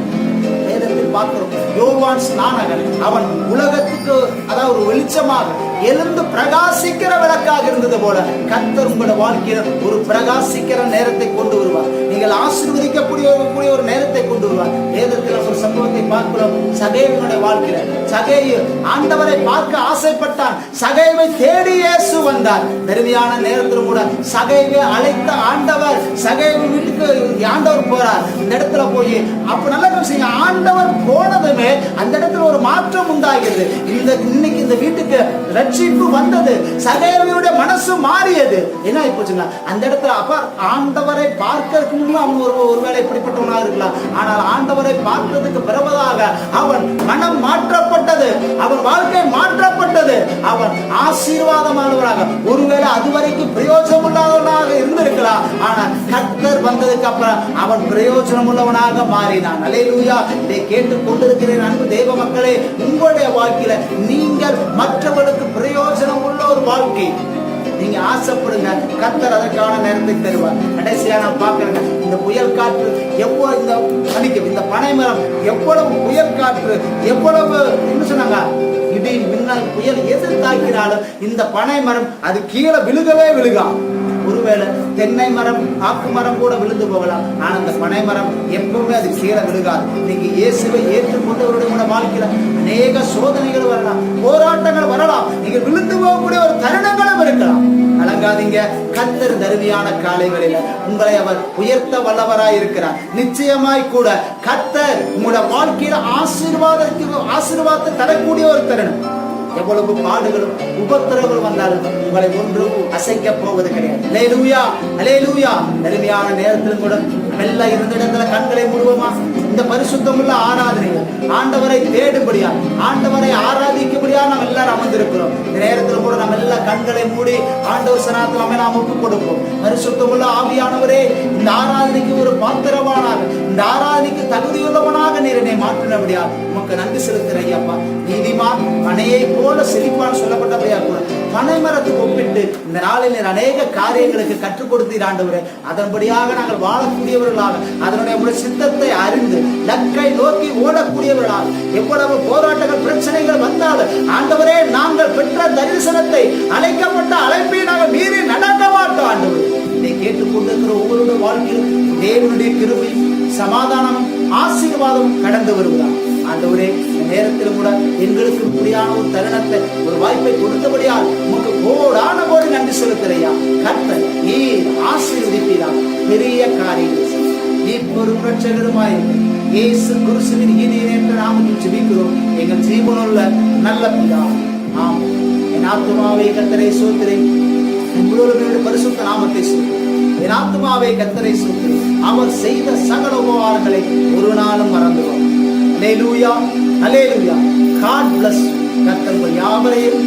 பார்க்கிறோம், யோவான் ஸ்நானகன் அவன் உலகத்துக்கு அதாவது ஒரு வெளிச்சமாக எழுந்து பிரகாசிக்கிற விளக்காக இருந்தது போல கர்த்தர் உங்களோட வாழ்க்கையில் ஒரு பிரகாசிக்கிற நேரத்தை கொண்டு வருவார். நீங்கள் ஆசீர்வதிக்கக்கூடிய ஒரு நேரத்தை கொண்டு வருவார். வேதத்தில் ஒரு சம்பவத்தை பார்க்கிறோம். சகேயுடைய வாழ்க்கையில சகேயு ஆண்டவரை பார்க்க ஆசைப்பட்டான். சகேவை தேடி இயேசு வந்தார். பெருமையான நேரத்தில் கூட சகேவை அழைத்த ஆண்டவர் சகேவு வீட்டுக்கு ஆண்டவர் போறார். இந்த இடத்துல போய் அப்ப நல்ல விஷயம், ஆண்டவர் போனதுமே அந்த இடத்துல ஒரு மாற்றம் உண்டாகிறது. இன்னைக்கு இந்த வீட்டுக்கு ரட்சிப்பு வந்தது. சகேவியுடைய மனசு மாறியது. என்ன ஆயிப்போச்சுங்க, அந்த இடத்துல அப்ப ஆண்டவரை பார்க்கறதுக்கு முன்பு அவன் ஒருவேளை இப்படிப்பட்டவனாக இருக்கலாம். ஆனால் ஆண்டவரை பார்க்கிறதுக்கு பிறகுதாக அவன் மனம் மாற்றப்பட்டது, அவன் வாழ்க்கை மாற்றப்பட்டது, அவன் ஆசீர்வாதமானவராக, ஒருவேளை அதுவரைக்கும் பிரயோஜனம் உள்ளவனாக இருந்திருக்கலாம். ஆனால் கர்த்தர் வந்ததுக்கு அப்புறம் அவன் பிரயோஜனம் உள்ளவனாக மாறினான். அல்லேலூயா. இதை கேட்டுக் கொண்டிருக்கிறேன் அன்பு தேவ மக்களே, உங்களுடைய வாழ்க்கையில நீங்கள் மற்றவர்களுக்கு பிரயோஜனம் உள்ள ஒரு வாழ்க்கை நீங்க ஆசைப்படுங்க. கர்த்தர் அதற்கான நேரத்தை தருவார். கடைசியா நான் பார்க்கிறேங்க, இந்த புயல் காற்று எவ்வளவு இந்த மணிக்கு இந்த பனைமரம் எவ்வளவு புயல் காற்று எவ்வளவு என்ன சொன்னாங்க, இடி மின்னல் புயல் எது தாக்கினாலும் இந்த பனைமரம் அது கீழே விழுகவே விழுகா. ஒருவேளை தென்னை மரம் ஆக்கு மரம் கூட விழுந்து போகலாம், ஆனா அந்த பனை மரம் எப்பவுமே அது கீழே விழுகாது. இன்னைக்கு இயேசுவை ஏற்றுக்கொண்டவருடைய கூட வாழ்க்கையில அநேக சோதனைகள் வரலாம், போராட்டங்கள் வரலாம், நீங்க விழுந்து போகக்கூடிய ஒரு தருணங்களும் இருக்கலாம். கலங்காதீங்க. கர்த்தர் தருமையான காலைகளில் உங்களை அவர் உயர்த்த வல்லவராய் இருக்கிறார். நிச்சயமாய் கூட கர்த்தர் உங்களுடைய வாழ்க்கையில ஆசீர்வாதத்தை தரக்கூடிய ஒரு தருணம். எவ்வளவு பாடுகளும் உபத்திரவங்களும் வந்தாலும் உங்களை ஒன்றும் அசைக்க போவது கிடையாது. அல்லேலூயா, அல்லேலூயா. அருமையான நேரத்திலும் கூட மெல்ல இருந்த இடத்துல கண்களை மூடுவோமா? இந்த பரிசுத்தமுள்ள ஆராதனைகள் ஆண்டவரை தேடும்படியா, ஆண்டவரை ஆராதிக்கும்படியா நாம் எல்லாரும் அமர்ந்திருக்கிறோம். இந்த நேரத்தில் கூட நம்ம எல்லா கண்களை மூடி ஆண்டவர் சனாத்தில் நாம் ஒப்புக் கொடுப்போம். பரிசுத்தமுள்ள ஆவியானவரே, இந்த ஆராதனைக்கு ஒரு பாத்திரவானாக, இந்த ஆராதனைக்கு தகுதியுள்ளவனாக நீர் என்னை மாற்றினபடியா உமக்கு நன்றி செலுத்துறேன் ஐயப்பா. நீதிமான் பனையை போல செழிப்பான் சொல்லப்பட்டபடியா கூட பனைமரத்துக்கு ஒப்பிட்டு இந்த நாளில் நீர் அநேக காரியங்களுக்கு கற்றுக் கொடுத்தீர் ஆண்டவரே. அதன்படியாக நாங்கள் வாழக்கூடியவர்களாக, அதனுடைய சித்தத்தை அறிந்து லக்கை நோக்கி ஓடக்கூடியவர்களாக, எவ்வளவு போராட்டங்கள் பிரச்சனைகள் வந்தாலும் ஆண்டவரே நாங்கள் பெற்ற தரிசனத்தை, அழைக்கப்பட்ட அழைப்பை நாங்கள் மீறி நடக்க மாட்டோம். ஆண்டவரே, இதை கேட்டுக்கொண்டிருக்கிற ஒவ்வொருடைய வாழ்க்கையிலும் தேவனுடைய கிருபையும் சமாதானமும் ஆசீர்வாதமும் கடந்து வருவதால் ஆண்டவரே, இந்த நேரத்தில் கூட எங்களுக்கு இப்படியான ஒரு தருணத்தை, ஒரு வாய்ப்பை கொடுத்தபடியால் உமக்கு கோடான கோடி நன்றி செலுத்துறையா. கர்த்தர் நீர் ஆசீர்வதிப்பீரா. பெரிய காரியங்கள் இப்பொருள் ரட்சகருமாய் இயேசு கிறிஸ்துவின் இனியேற்ற நாமத்தில் ஜெபிக்கிறோம் எங்கள் ஜீவனுள்ள நல்ல பிதாவே. ஆம். என் ஆத்துமாவே கர்த்தரை ஸ்தோத்திரி, உங்களுடைய பரிசுத்த நாமத்தை ஸ்தோத்திரி. என் ஆத்துமாவே கர்த்தரை ஸ்தோத்திரி, அவர் செய்த சகல உபகாரங்களை ஒரு நாளும் மறந்துவோம். அல்லேலூயா, அல்லேலூயா. God bless you. கர்த்தர் யாவரையும்